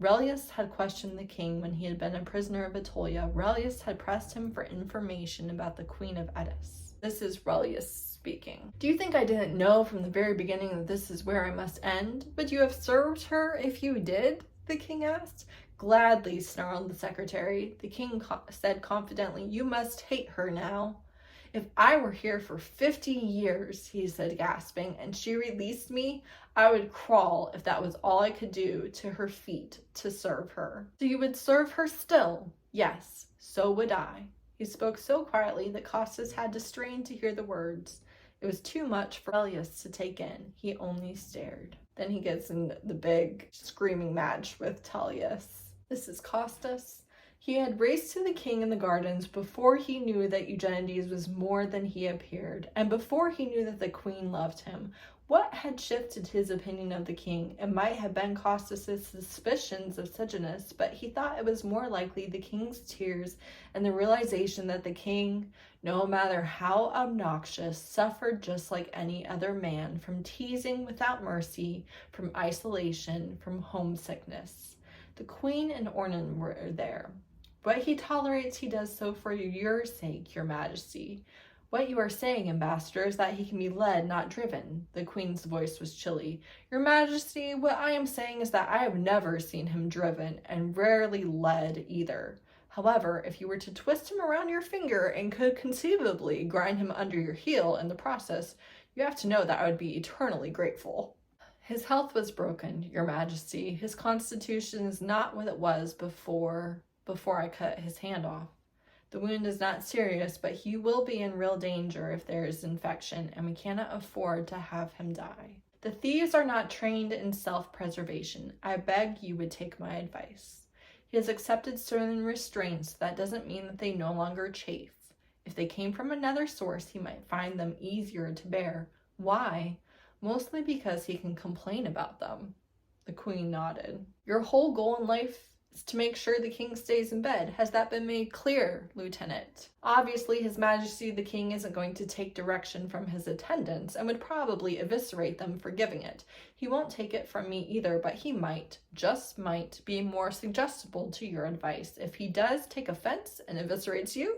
Aurelius had questioned the king when he had been a prisoner of Attolia. Aurelius had pressed him for information about the Queen of Elis. This is Aurelius speaking. Do you think I didn't know from the very beginning that this is where I must end? Would you have served her if you did? The king asked. Gladly, snarled the secretary. The king said confidently, you must hate her now. If I were here for 50 years, he said, gasping, and she released me, I would crawl, if that was all I could do, to her feet to serve her. So you would serve her still? Yes, so would I. He spoke so quietly that Costas had to strain to hear the words. It was too much for Aurelius to take in. He only stared. Then he gets in the big screaming match with Tullius. This is Costas. He had raced to the king in the gardens before he knew that Eugenides was more than he appeared, and before he knew that the queen loved him. What had shifted his opinion of the king? It might have been Costas's suspicions of Sejanus, but he thought it was more likely the king's tears and the realization that the king, no matter how obnoxious, suffered just like any other man from teasing without mercy, from isolation, from homesickness. The queen and Ornan were there. What he tolerates, he does so for your sake, your majesty. What you are saying, ambassador, is that he can be led, not driven. The queen's voice was chilly. Your majesty, what I am saying is that I have never seen him driven, and rarely led either. However, if you were to twist him around your finger and could conceivably grind him under your heel in the process, you have to know that I would be eternally grateful. His health was broken, your majesty. His constitution is not what it was before I cut his hand off. The wound is not serious, but he will be in real danger if there is infection, and we cannot afford to have him die. The thieves are not trained in self-preservation. I beg you would take my advice. He has accepted certain restraints. That doesn't mean that they no longer chafe. If they came from another source, he might find them easier to bear. Why? Mostly because he can complain about them. The queen nodded. Your whole goal in life is to make sure the king stays in bed. Has that been made clear, Lieutenant? Obviously, His Majesty the King isn't going to take direction from his attendants and would probably eviscerate them for giving it. He won't take it from me either, but he might, just might, be more suggestible to your advice. If he does take offense and eviscerates you,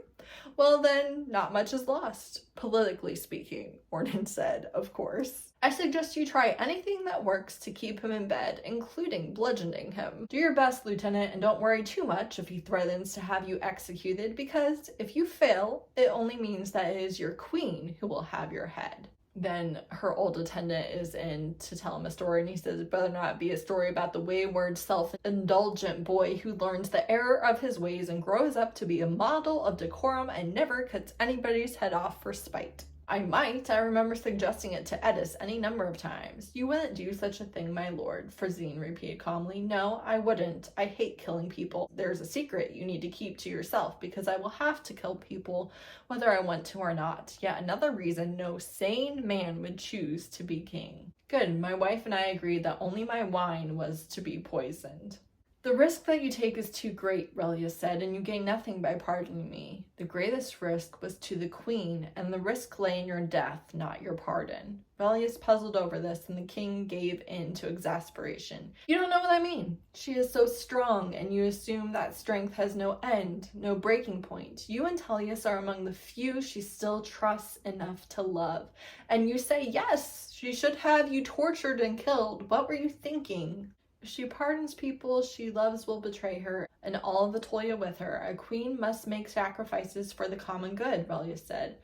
well then, not much is lost. Politically speaking, Ornan said, of course. I suggest you try anything that works to keep him in bed, including bludgeoning him. Do your best, Lieutenant, and don't worry too much if he threatens to have you executed, because if you fail, it only means that it is your queen who will have your head. Then her old attendant is in to tell him a story, and he says it better not be a story about the wayward, self-indulgent boy who learns the error of his ways and grows up to be a model of decorum and never cuts anybody's head off for spite. I remember suggesting it to Edis any number of times. You wouldn't do such a thing, my lord, Frazine repeated calmly. No, I wouldn't. I hate killing people. There's a secret you need to keep to yourself, because I will have to kill people whether I want to or not. Yet another reason no sane man would choose to be king. Good, my wife and I agreed that only my wine was to be poisoned. The risk that you take is too great, Relius said, and you gain nothing by pardoning me. The greatest risk was to the queen, and the risk lay in your death, not your pardon. Relius puzzled over this, and the king gave in to exasperation. You don't know what I mean. She is so strong, and you assume that strength has no end, no breaking point. You and Tullius are among the few she still trusts enough to love. And you say, yes, she should have you tortured and killed. What were you thinking? She pardons people she loves will betray her, and all of Attolia with her. A queen must make sacrifices for the common good, Relius said.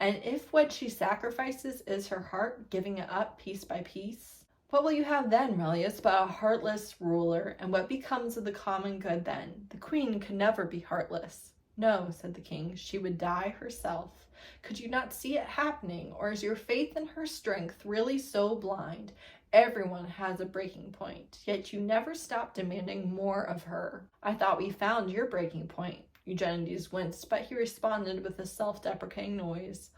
And if what she sacrifices is her heart, giving it up piece by piece, what will you have then, Relius, but a heartless ruler? And what becomes of the common good then? The queen could never be heartless. No, said the king, she would die herself. Could you not see it happening, or is your faith in her strength really so blind? Everyone has a breaking point, yet you never stop demanding more of her. I thought we found your breaking point. Eugenides winced, but he responded with a self-deprecating noise.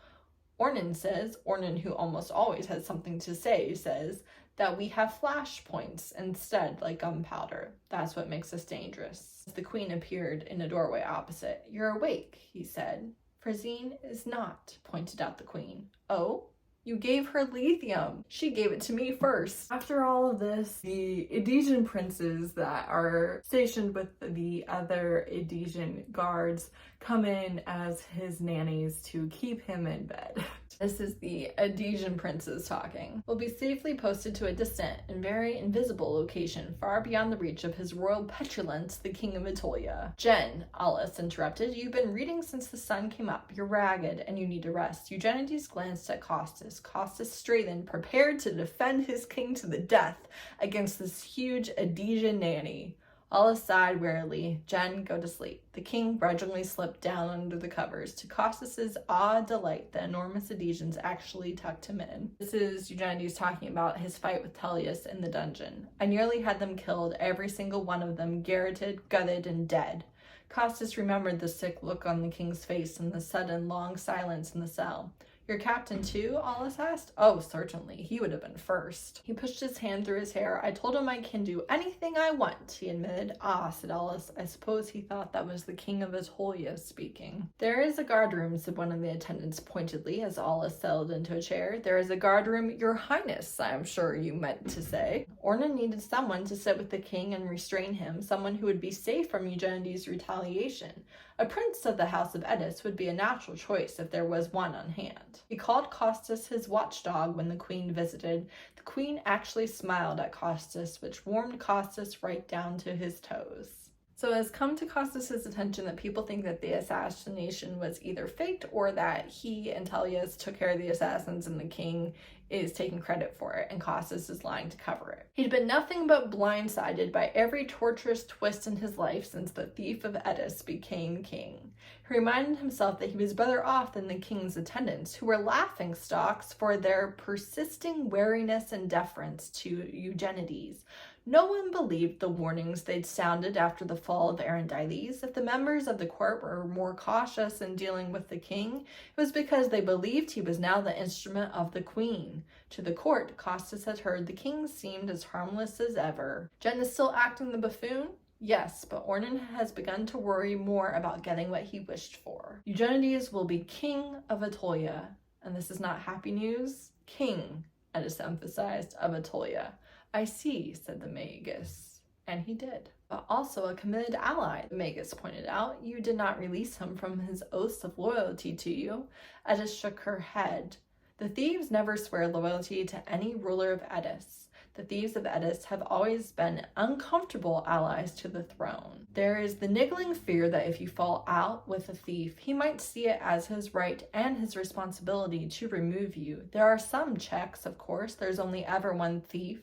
Ornan, who almost always has something to say, says that we have flash points instead, like gunpowder. That's what makes us dangerous. The queen appeared in a doorway opposite. You're awake, he said. Frazine is not, pointed out the queen. Oh? You gave her lithium. She gave it to me first. After all of this, the Edesian princes that are stationed with the other Edesian guards come in as his nannies to keep him in bed. This is the Edesian princes talking. Will be safely posted to a distant and very invisible location far beyond the reach of his royal petulance, the king of Attolia. Jen, Alice interrupted, you've been reading since the sun came up. You're ragged and you need to rest. Eugenides glanced at Costas. Costas straightened, prepared to defend his king to the death against this huge Edesian nanny. Alice sighed wearily. Jen, go to sleep. The king grudgingly slipped down under the covers. To Costas's awed delight, the enormous Edesians actually tucked him in. This is Eugenides talking about his fight with Tullius in the dungeon. I nearly had them killed, every single one of them garroted, gutted, and dead. Costas remembered the sick look on the king's face and the sudden, long silence in the cell. Your captain too? Aulus asked. Oh, certainly. He would have been first. He pushed his hand through his hair. I told him I can do anything I want, he admitted. Ah, said Aulus. I suppose he thought that was the king of Attolia speaking. There is a guardroom, said one of the attendants pointedly as Aulus settled into a chair. There is a guardroom, your highness, I am sure you meant to say. Ornan needed someone to sit with the king and restrain him, someone who would be safe from Eugenides' retaliation. A prince of the house of Eddis would be a natural choice if there was one on hand. He called Costas his watchdog when the queen visited. The queen actually smiled at Costas, which warmed Costas right down to his toes. So it has come to Costas's attention that people think that the assassination was either faked or that he and Tullius took care of the assassins and the king is taking credit for it, and Costas is lying to cover it. He'd been nothing but blindsided by every torturous twist in his life since the thief of Eddis became king. He reminded himself that he was better off than the king's attendants, who were laughingstocks for their persisting wariness and deference to Eugenides. No one believed the warnings they'd sounded after the fall of Erandiles. If the members of the court were more cautious in dealing with the king, it was because they believed he was now the instrument of the queen. To the court, Costas had heard the king seemed as harmless as ever. Jen is still acting the buffoon? Yes, but Ornan has begun to worry more about getting what he wished for. Eugenides will be king of Attolia. And this is not happy news. King, Eddis emphasized, of Attolia. I see, said the magus. And he did. But also a committed ally, the magus pointed out. You did not release him from his oaths of loyalty to you. Eddis shook her head. The thieves never swear loyalty to any ruler of Eddis. The thieves of Eddis have always been uncomfortable allies to the throne. There is the niggling fear that if you fall out with a thief, he might see it as his right and his responsibility to remove you. There are some checks, of course. There's only ever one thief.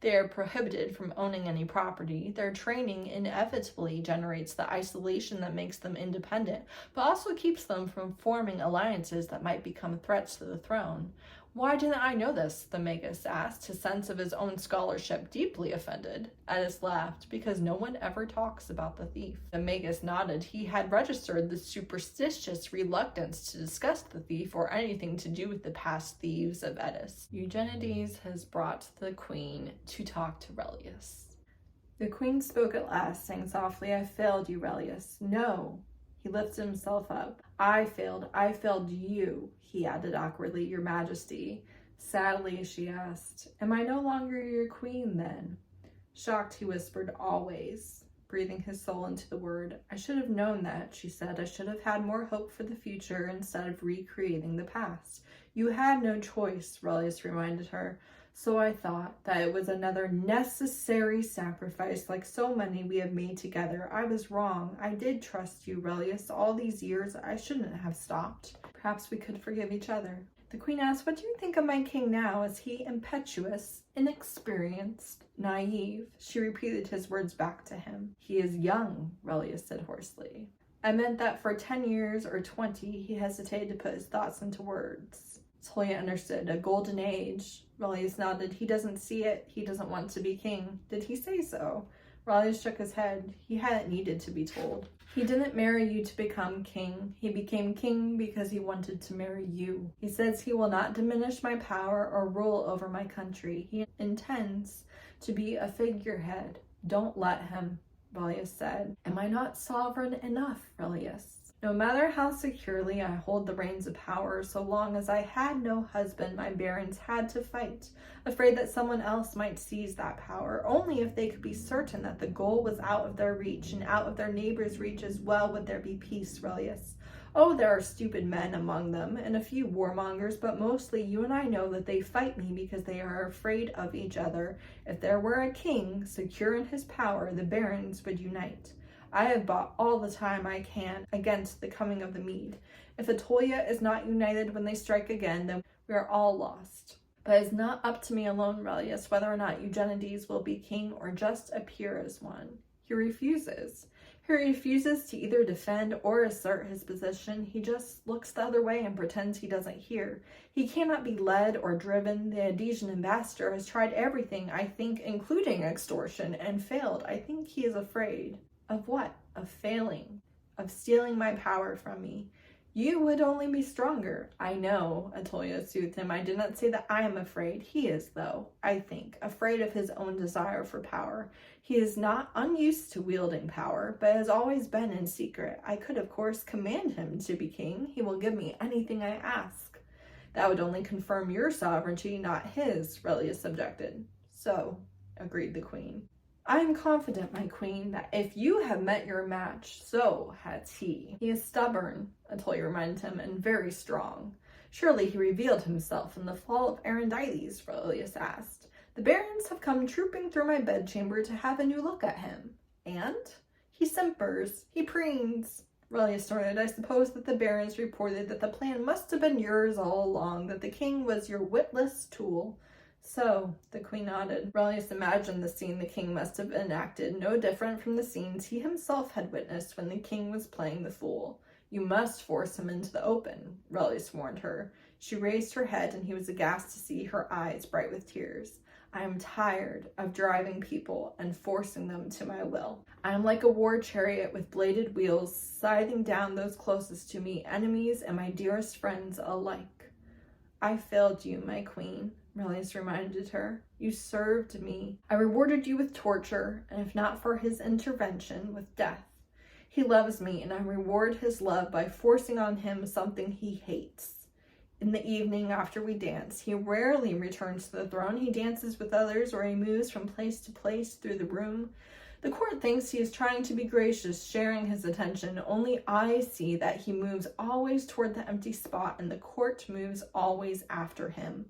They are prohibited from owning any property. Their training inevitably generates the isolation that makes them independent, but also keeps them from forming alliances that might become threats to the throne. Why didn't I know this? The magus asked, his sense of his own scholarship deeply offended. Eddis laughed, because no one ever talks about the thief. The magus nodded. He had registered the superstitious reluctance to discuss the thief or anything to do with the past thieves of Eddis. Eugenides has brought the queen to talk to Relius. The queen spoke at last, saying softly, I failed you, Relius. No. He lifted himself up. I failed you, he added awkwardly, your majesty. Sadly, she asked, am I no longer your queen then? Shocked, he whispered, always, breathing his soul into the word. I should have known that, she said. I should have had more hope for the future instead of recreating the past. You had no choice, Relius reminded her. So I thought that it was another necessary sacrifice like so many we have made together. I was wrong. I did trust you, Relius. All these years, I shouldn't have stopped. Perhaps we could forgive each other. The queen asked, what do you think of my king now? Is he impetuous, inexperienced, naive? She repeated his words back to him. He is young, Relius said hoarsely. I meant that for 10 years or 20, he hesitated to put his thoughts into words. Attolia understood. A golden age. Relius nodded. He doesn't see it. He doesn't want to be king. Did he say so? Relius shook his head. He hadn't needed to be told. He didn't marry you to become king. He became king because he wanted to marry you. He says he will not diminish my power or rule over my country. He intends to be a figurehead. Don't let him, Relius said. Am I not sovereign enough, Relius? No matter how securely I hold the reins of power, so long as I had no husband, my barons had to fight, afraid that someone else might seize that power. Only if they could be certain that the goal was out of their reach and out of their neighbors' reach as well would there be peace, Relius. Oh, there are stupid men among them, and a few warmongers, but mostly you and I know that they fight me because they are afraid of each other. If there were a king, secure in his power, the barons would unite. I have bought all the time I can against the coming of the Mede. If Attolia is not united when they strike again, then we are all lost. But it's not up to me alone, Relius, whether or not Eugenides will be king or just appear as one. He refuses. He refuses to either defend or assert his position. He just looks the other way and pretends he doesn't hear. He cannot be led or driven. The Adesian ambassador has tried everything, I think, including extortion, and failed. I think he is afraid. Of what? Of failing. of stealing my power from me. You would only be stronger. I know, Attolia soothed him. I did not say that I am afraid. He is, though, I think, afraid of his own desire for power. He is not unused to wielding power, but has always been in secret. I could, of course, command him to be king. He will give me anything I ask. That would only confirm your sovereignty, not his, Relius objected. So, agreed the queen. I am confident, my queen, that if you have met your match, so has he. He is stubborn, Attolia reminded him, and very strong. Surely he revealed himself in the fall of Arandiles, Relius asked. The barons have come trooping through my bedchamber to have a new look at him. And? He simpers. He preens. Relius snorted. I suppose that the barons reported that the plan must have been yours all along, that the king was your witless tool. So, the queen nodded. Relius imagined the scene the king must have enacted, no different from the scenes he himself had witnessed when the king was playing the fool. You must force him into the open, Relius warned her. She raised her head, and he was aghast to see her eyes bright with tears. I am tired of driving people and forcing them to my will. I am like a war chariot with bladed wheels, scything down those closest to me, enemies and my dearest friends alike. I failed you, my queen, Relius reminded her. You served me. I rewarded you with torture, and if not for his intervention, with death. He loves me, and I reward his love by forcing on him something he hates. In the evening, after we dance, he rarely returns to the throne. He dances with others, or he moves from place to place through the room. The court thinks he is trying to be gracious, sharing his attention. Only I see that he moves always toward the empty spot, and the court moves always after him.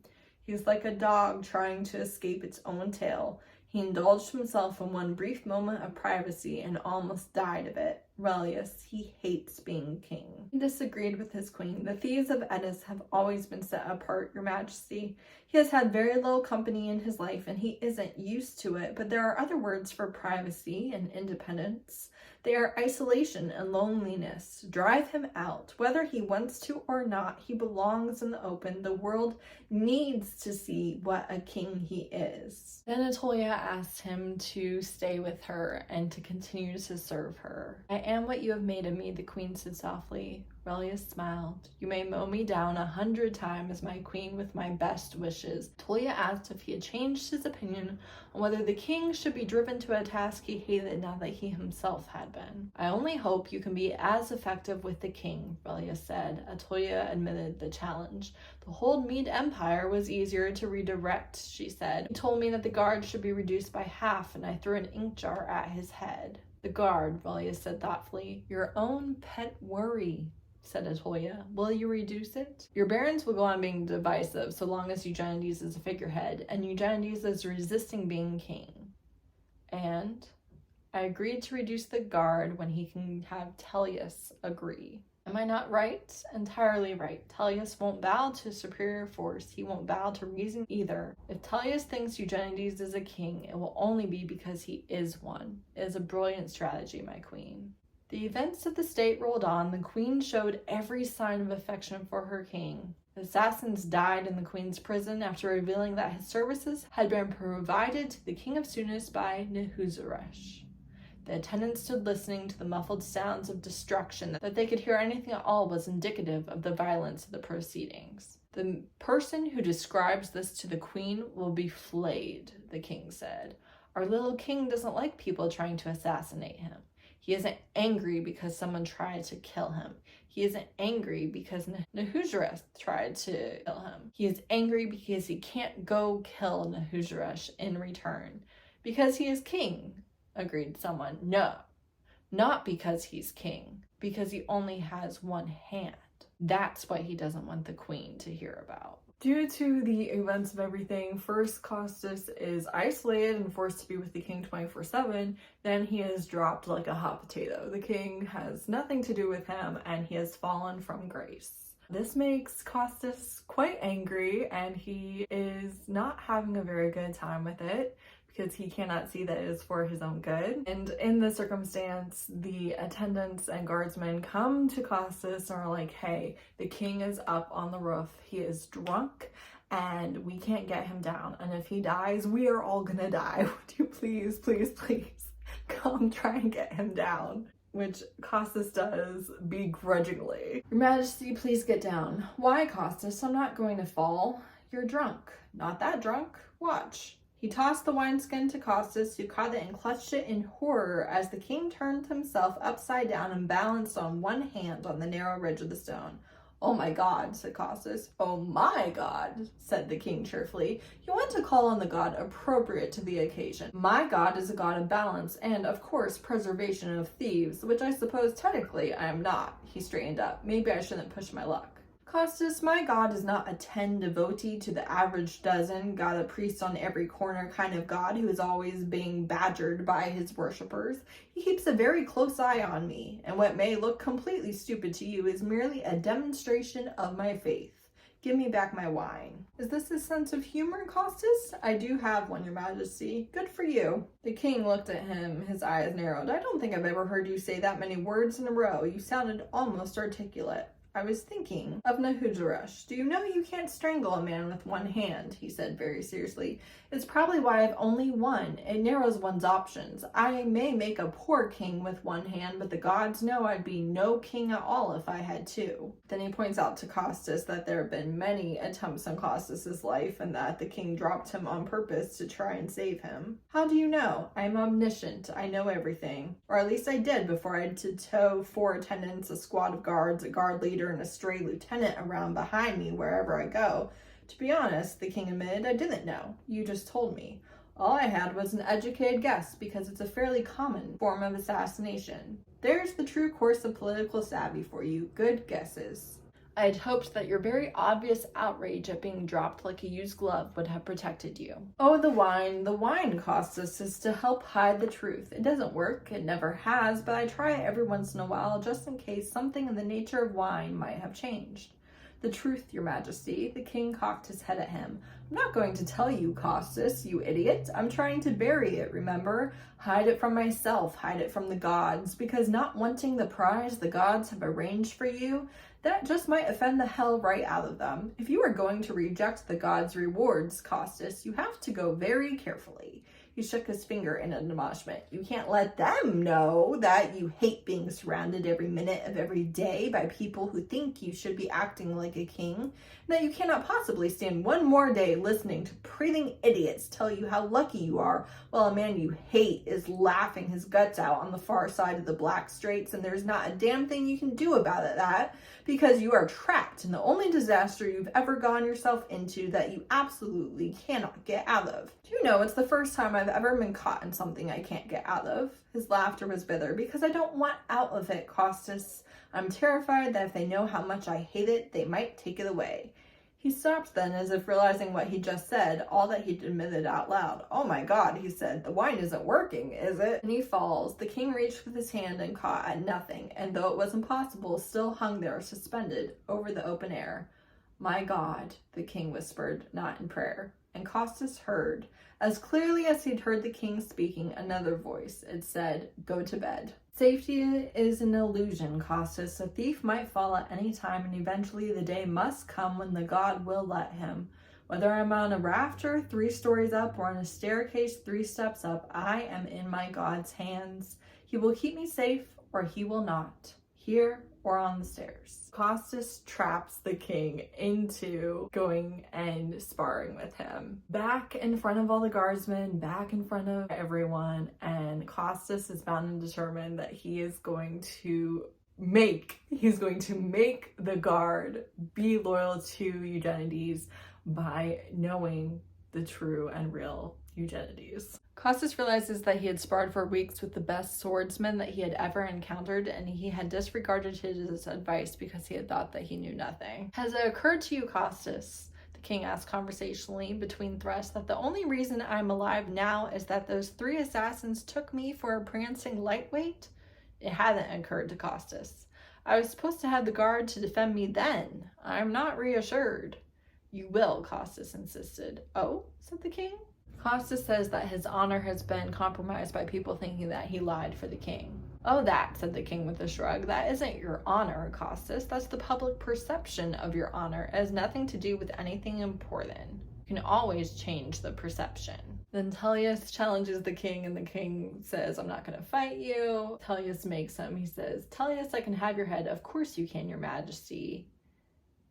He is like a dog trying to escape its own tail. He indulged himself in one brief moment of privacy and almost died of it. Relius, he hates being king. He disagreed with his queen. The thieves of Eddis have always been set apart, your majesty. He has had very little company in his life, and he isn't used to it, but there are other words for privacy and independence. They are isolation and loneliness. Drive him out. Whether he wants to or not, he belongs in the open. The world needs to see what a king he is. Then Attolia asked him to stay with her and to continue to serve her. I am what you have made of me, the queen said softly. Relius smiled. You may mow me down 100 times, my queen, with my best wishes. Attolia asked if he had changed his opinion on whether the king should be driven to a task he hated now that he himself had been. I only hope you can be as effective with the king, Relius said. Attolia admitted the challenge. The whole Mede Empire was easier to redirect, she said. He told me that the guard should be reduced by half, and I threw an ink jar at his head. The guard, Relius said thoughtfully. Your own pet worry, said Attolia. Will you reduce it? Your barons will go on being divisive so long as Eugenides is a figurehead, and Eugenides is resisting being king. And I agreed to reduce the guard when he can have Tullius agree. Am I not right? Entirely right. Tullius won't bow to superior force. He won't bow to reason either. If Tullius thinks Eugenides is a king, it will only be because he is one. It is a brilliant strategy, my queen. The events of the state rolled on. The queen showed every sign of affection for her king. The assassins died in the queen's prison after revealing that his services had been provided to the king of Tunis by Nehuzaresh. The attendants stood listening to the muffled sounds of destruction. That they could hear anything at all was indicative of the violence of the proceedings. The person who describes this to the queen will be flayed, the king said. Our little king doesn't like people trying to assassinate him. He isn't angry because someone tried to kill him. He isn't angry because Nehuzaresh tried to kill him. He is angry because he can't go kill Nehuzaresh in return. Because he is king, agreed someone. No, not because he's king. Because he only has one hand. That's what he doesn't want the queen to hear about. Due to the events of everything, first Costas is isolated and forced to be with the king 24/7, then he is dropped like a hot potato. The king has nothing to do with him and he has fallen from grace. This makes Costas quite angry and he is not having a very good time with it, because he cannot see that it is for his own good. And in this circumstance, the attendants and guardsmen come to Costas and are like, hey, the king is up on the roof. He is drunk and we can't get him down. And if he dies, we are all gonna die. Would you please, please, please come try and get him down? which Costas does begrudgingly. Your Majesty, please get down. Why, Costas? I'm not going to fall. You're drunk. Not that drunk. Watch. He tossed the wineskin to Costas, who caught it and clutched it in horror as the king turned himself upside down and balanced on one hand on the narrow ridge of the stone. Oh my God, said Costas. Oh my God, said the king cheerfully. You want to call on the god appropriate to the occasion. My god is a god of balance and, of course, preservation of thieves, which I suppose technically I am not. He straightened up. Maybe I shouldn't push my luck. Costas, my god is not a 10 devotee to the average dozen, got a priest on every corner kind of god who is always being badgered by his worshippers. He keeps a very close eye on me, and what may look completely stupid to you is merely a demonstration of my faith. Give me back my wine. Is this a sense of humor, Costas? I do have one, Your Majesty. Good for you. The king looked at him, his eyes narrowed. I don't think I've ever heard you say that many words in a row. You sounded almost articulate. I was thinking of Nahujarush. Do you know you can't strangle a man with one hand? He said very seriously. It's probably why I've only one. It narrows one's options. I may make a poor king with one hand, but the gods know I'd be no king at all if I had two. Then he points out to Costas that there have been many attempts on Costas's life and that the king dropped him on purpose to try and save him. How do you know? I'm omniscient. I know everything. Or at least I did before I had to tow 4 attendants, a squad of guards, a guard leader, and a stray lieutenant around behind me wherever I go. To be honest, the king admitted, I didn't know. You just told me. All I had was an educated guess because it's a fairly common form of assassination. There's the true course of political savvy for you. Good guesses. I had hoped that your very obvious outrage at being dropped like a used glove would have protected you. Oh, the wine. The wine, Costas, is to help hide the truth. It doesn't work. It never has, but I try it every once in a while just in case something in the nature of wine might have changed. The truth, Your Majesty. The king cocked his head at him. I'm not going to tell you, Costas, you idiot. I'm trying to bury it, remember? Hide it from myself, hide it from the gods, because not wanting the prize the gods have arranged for you, that just might offend the hell right out of them. If you are going to reject the gods' rewards, Costas, you have to go very carefully. He shook his finger in admonishment. You can't let them know that you hate being surrounded every minute of every day by people who think you should be acting like a king, and that you cannot possibly stand one more day listening to prating idiots tell you how lucky you are while a man you hate is laughing his guts out on the far side of the Black Straits, and there's not a damn thing you can do about it, that because you are trapped in the only disaster you've ever gotten yourself into that you absolutely cannot get out of. Do you know, it's the first time I've ever been caught in something I can't get out of. His laughter was bitter. Because I don't want out of it, Costas. I'm terrified that if they know how much I hate it, they might take it away. He stopped then, as if realizing what he just said, all that he'd admitted out loud. Oh my God, he said, the wine isn't working, is it? And he falls. The king reached with his hand and caught at nothing, and though it was impossible, still hung there suspended over the open air. My God, the king whispered, not in prayer. And Costas heard, as clearly as he'd heard the king speaking, another voice. It said, go to bed. Safety is an illusion, Costas. A thief might fall at any time, and eventually the day must come when the god will let him. Whether I'm on a rafter 3 stories up or on a staircase 3 steps up, I am in my god's hands. He will keep me safe, or he will not. Here or on the stairs. Costas traps the king into going and sparring with him. Back in front of all the guardsmen, back in front of everyone, and Costas is bound and determined that he's going to make the guard be loyal to Eugenides by knowing the true and real Eugenides. Costas realizes that he had sparred for weeks with the best swordsman that he had ever encountered, and he had disregarded his advice because he had thought that he knew nothing. Has it occurred to you, Costas, the king asked conversationally between thrusts, that the only reason I'm alive now is that those 3 assassins took me for a prancing lightweight? It hadn't occurred to Costas. I was supposed to have the guard to defend me then. I'm not reassured. You will, Costas insisted. Oh, said the king. Costas says that his honor has been compromised by people thinking that he lied for the king. Oh, that, said the king with a shrug. That isn't your honor, Costas. That's the public perception of your honor. It has nothing to do with anything important. You can always change the perception. Then Tullius challenges the king, and the king says, I'm not going to fight you. Tullius makes him. He says, Tullius, I can have your head. Of course you can, your majesty.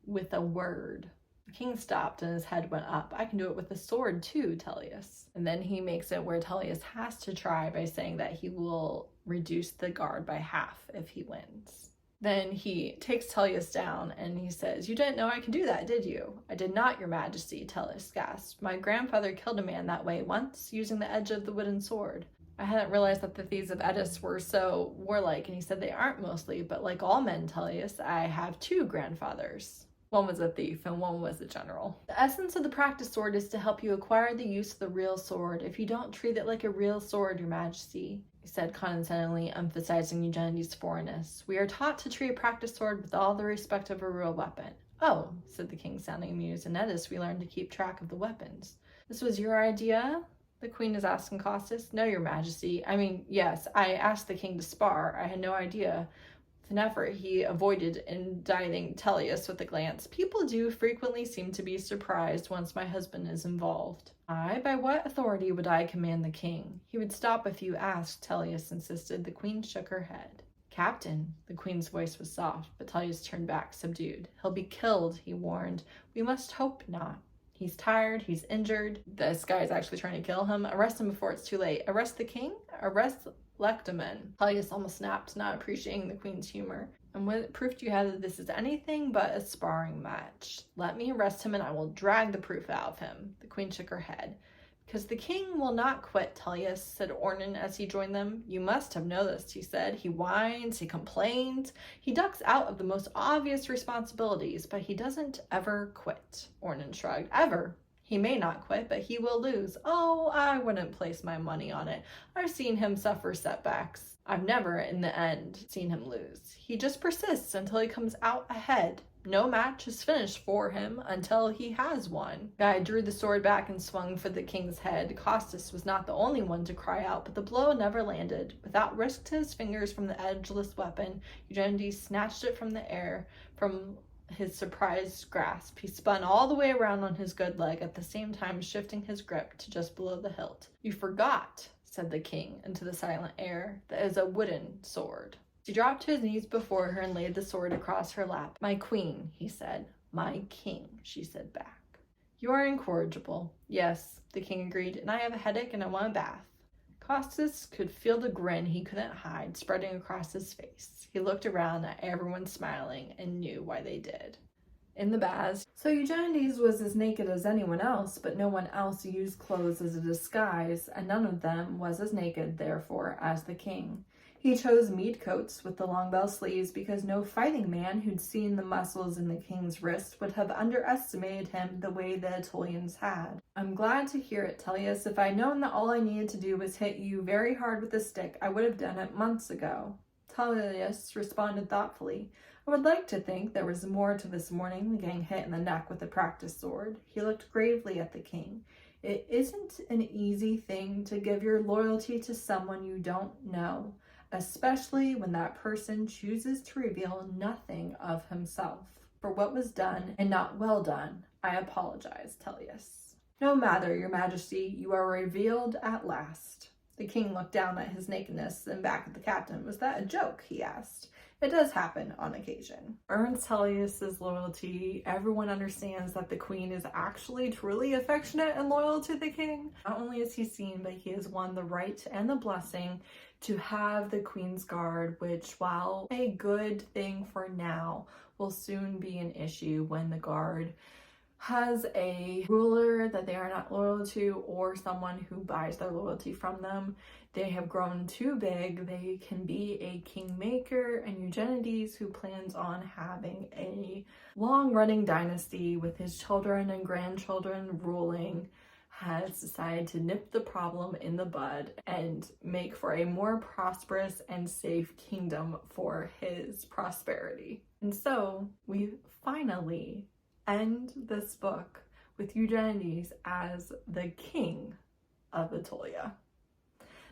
With a word. The king stopped and his head went up. I can do it with a sword too, Tullius. And then he makes it where Tullius has to try by saying that he will reduce the guard by half if he wins. Then he takes Tullius down and he says, you didn't know I could do that, did you? I did not, your majesty, Tullius gasped. My grandfather killed a man that way once, using the edge of the wooden sword. I hadn't realized that the thieves of Eddis were so warlike, and he said they aren't mostly, but like all men, Tullius, I have 2 grandfathers. One was a thief and one was a general. The essence of the practice sword is to help you acquire the use of the real sword. If you don't treat it like a real sword, your majesty, he said condescendingly, emphasizing Eugenides' foreignness. We are taught to treat a practice sword with all the respect of a real weapon. Oh, said the king, sounding amused. In Eddis, we learned to keep track of the weapons. This was your idea? The queen is asking Costas. No, your majesty. I mean, yes, I asked the king to spar. I had no idea. With an effort, he avoided indicting Tullius with a glance. People do frequently seem to be surprised once my husband is involved. By what authority would I command the king? He would stop if you asked, Tullius insisted. The queen shook her head. Captain, the queen's voice was soft, but Tullius turned back, subdued. He'll be killed, he warned. We must hope not. He's tired, he's injured. This guy is actually trying to kill him. Arrest him before it's too late. Arrest the king? Arrest Lectamen. Tullius almost snapped, not appreciating the queen's humor. And what proof do you have that this is anything but a sparring match? Let me arrest him and I will drag the proof out of him. The queen shook her head. Because the king will not quit, Tullius, said Ornan as he joined them. You must have noticed, he said. He whines, he complains, he ducks out of the most obvious responsibilities, but he doesn't ever quit. Ornan shrugged. Ever. He may not quit, but he will lose. Oh, I wouldn't place my money on it. I've seen him suffer setbacks. I've never, in the end, seen him lose. He just persists until he comes out ahead. No match is finished for him until he has one. Guy drew the sword back and swung for the king's head. Costas was not the only one to cry out, but the blow never landed. Without risk to his fingers from the edgeless weapon, Eugenides snatched it from the air from his surprised grasp. He spun all the way around on his good leg, at the same time shifting his grip to just below the hilt. You forgot, said the king into the silent air. That is a wooden sword. He dropped to his knees before her and laid the sword across her lap. My queen, he said. My king, she said back. You are incorrigible. Yes, the king agreed, and I have a headache and I want a bath. Costas could feel the grin he couldn't hide spreading across his face. He looked around at everyone smiling and knew why they did. In the baths, so Eugenides was as naked as anyone else, but no one else used clothes as a disguise, and none of them was as naked, therefore, as the king. He chose mead coats with the long bell sleeves because no fighting man who'd seen the muscles in the king's wrist would have underestimated him the way the Attolians had. I'm glad to hear it, Tullius. If I'd known that all I needed to do was hit you very hard with a stick, I would have done it months ago. Tullius responded thoughtfully. I would like to think there was more to this morning than getting hit in the neck with a practice sword. He looked gravely at the king. It isn't an easy thing to give your loyalty to someone you don't know, especially when that person chooses to reveal nothing of himself. For what was done, and not well done, I apologize, Tullius. No matter, your majesty, you are revealed at last. The king looked down at his nakedness and back at the captain. Was that a joke? He asked. It does happen on occasion. Earns Tullius's loyalty. Everyone understands that the queen is actually truly affectionate and loyal to the king. Not only is he seen, but he has won the right and the blessing to have the queen's guard, which, while a good thing for now, will soon be an issue when the guard has a ruler that they are not loyal to or someone who buys their loyalty from them. They have grown too big. They can be a kingmaker, and Eugenides, who plans on having a long-running dynasty with his children and grandchildren ruling, has decided to nip the problem in the bud and make for a more prosperous and safe kingdom for his prosperity. And so we finally end this book with Eugenides as the king of Attolia.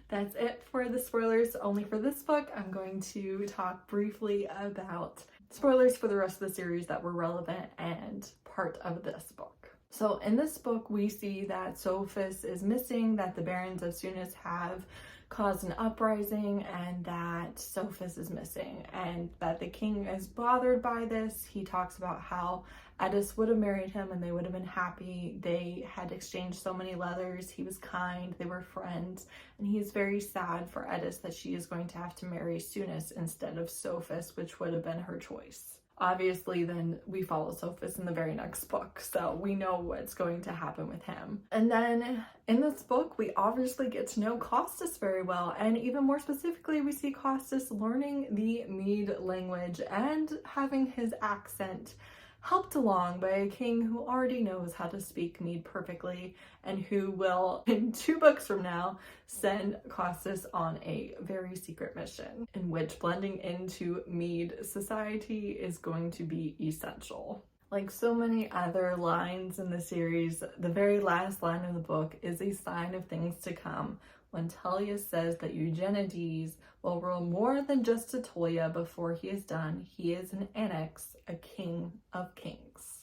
That's it for the spoilers only for this book. I'm going to talk briefly about spoilers for the rest of the series that were relevant and part of this book. So in this book, we see that Sophus is missing, that the barons of Sunis have caused an uprising, and that Sophus is missing, and that the king is bothered by this. He talks about how Eddis would have married him and they would have been happy. They had exchanged so many letters. He was kind, they were friends, and he is very sad for Eddis that she is going to have to marry Sunis instead of Sophus, which would have been her choice. Obviously, then we follow Sophus in the very next book, so we know what's going to happen with him. And then in this book, we obviously get to know Costas very well, and even more specifically, we see Costas learning the Mede language and having his accent helped along by a king who already knows how to speak Mede perfectly, and who will, in 2 books from now, send Costas on a very secret mission in which blending into Mede society is going to be essential. Like so many other lines in the series, the very last line of the book is a sign of things to come, when Tellius says that Eugenides will rule more than just Attolia before he is done. He is an annex, a king of kings.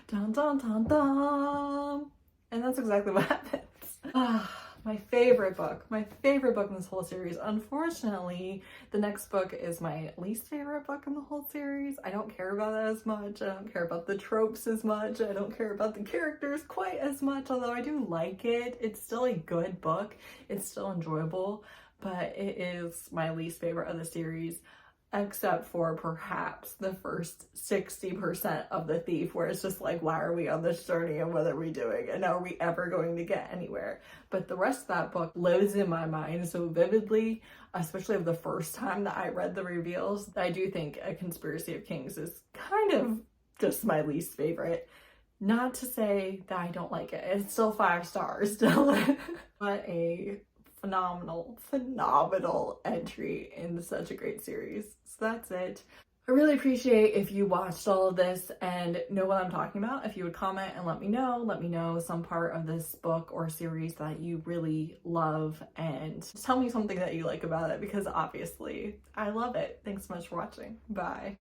Dun dun dun dun! And that's exactly what happens. My favorite book in this whole series. Unfortunately, the next book is my least favorite book in the whole series. I don't care about it as much. I don't care about the tropes as much. I don't care about the characters quite as much, although I do like it. It's still a good book. It's still enjoyable, but it is my least favorite of the series, except for perhaps the first 60% of The Thief, where it's just like, why are we on this journey and what are we doing and are we ever going to get anywhere? But the rest of that book lives in my mind so vividly, especially of the first time that I read the reveals, that I do think A Conspiracy of Kings is kind of just my least favorite. Not to say that I don't like it. It's still 5 stars still. But a phenomenal entry in such a great series. So that's it. I really appreciate if you watched all of this and know what I'm talking about. If you would comment and let me know some part of this book or series that you really love, and just tell me something that you like about it, because obviously I love it. Thanks so much for watching. Bye.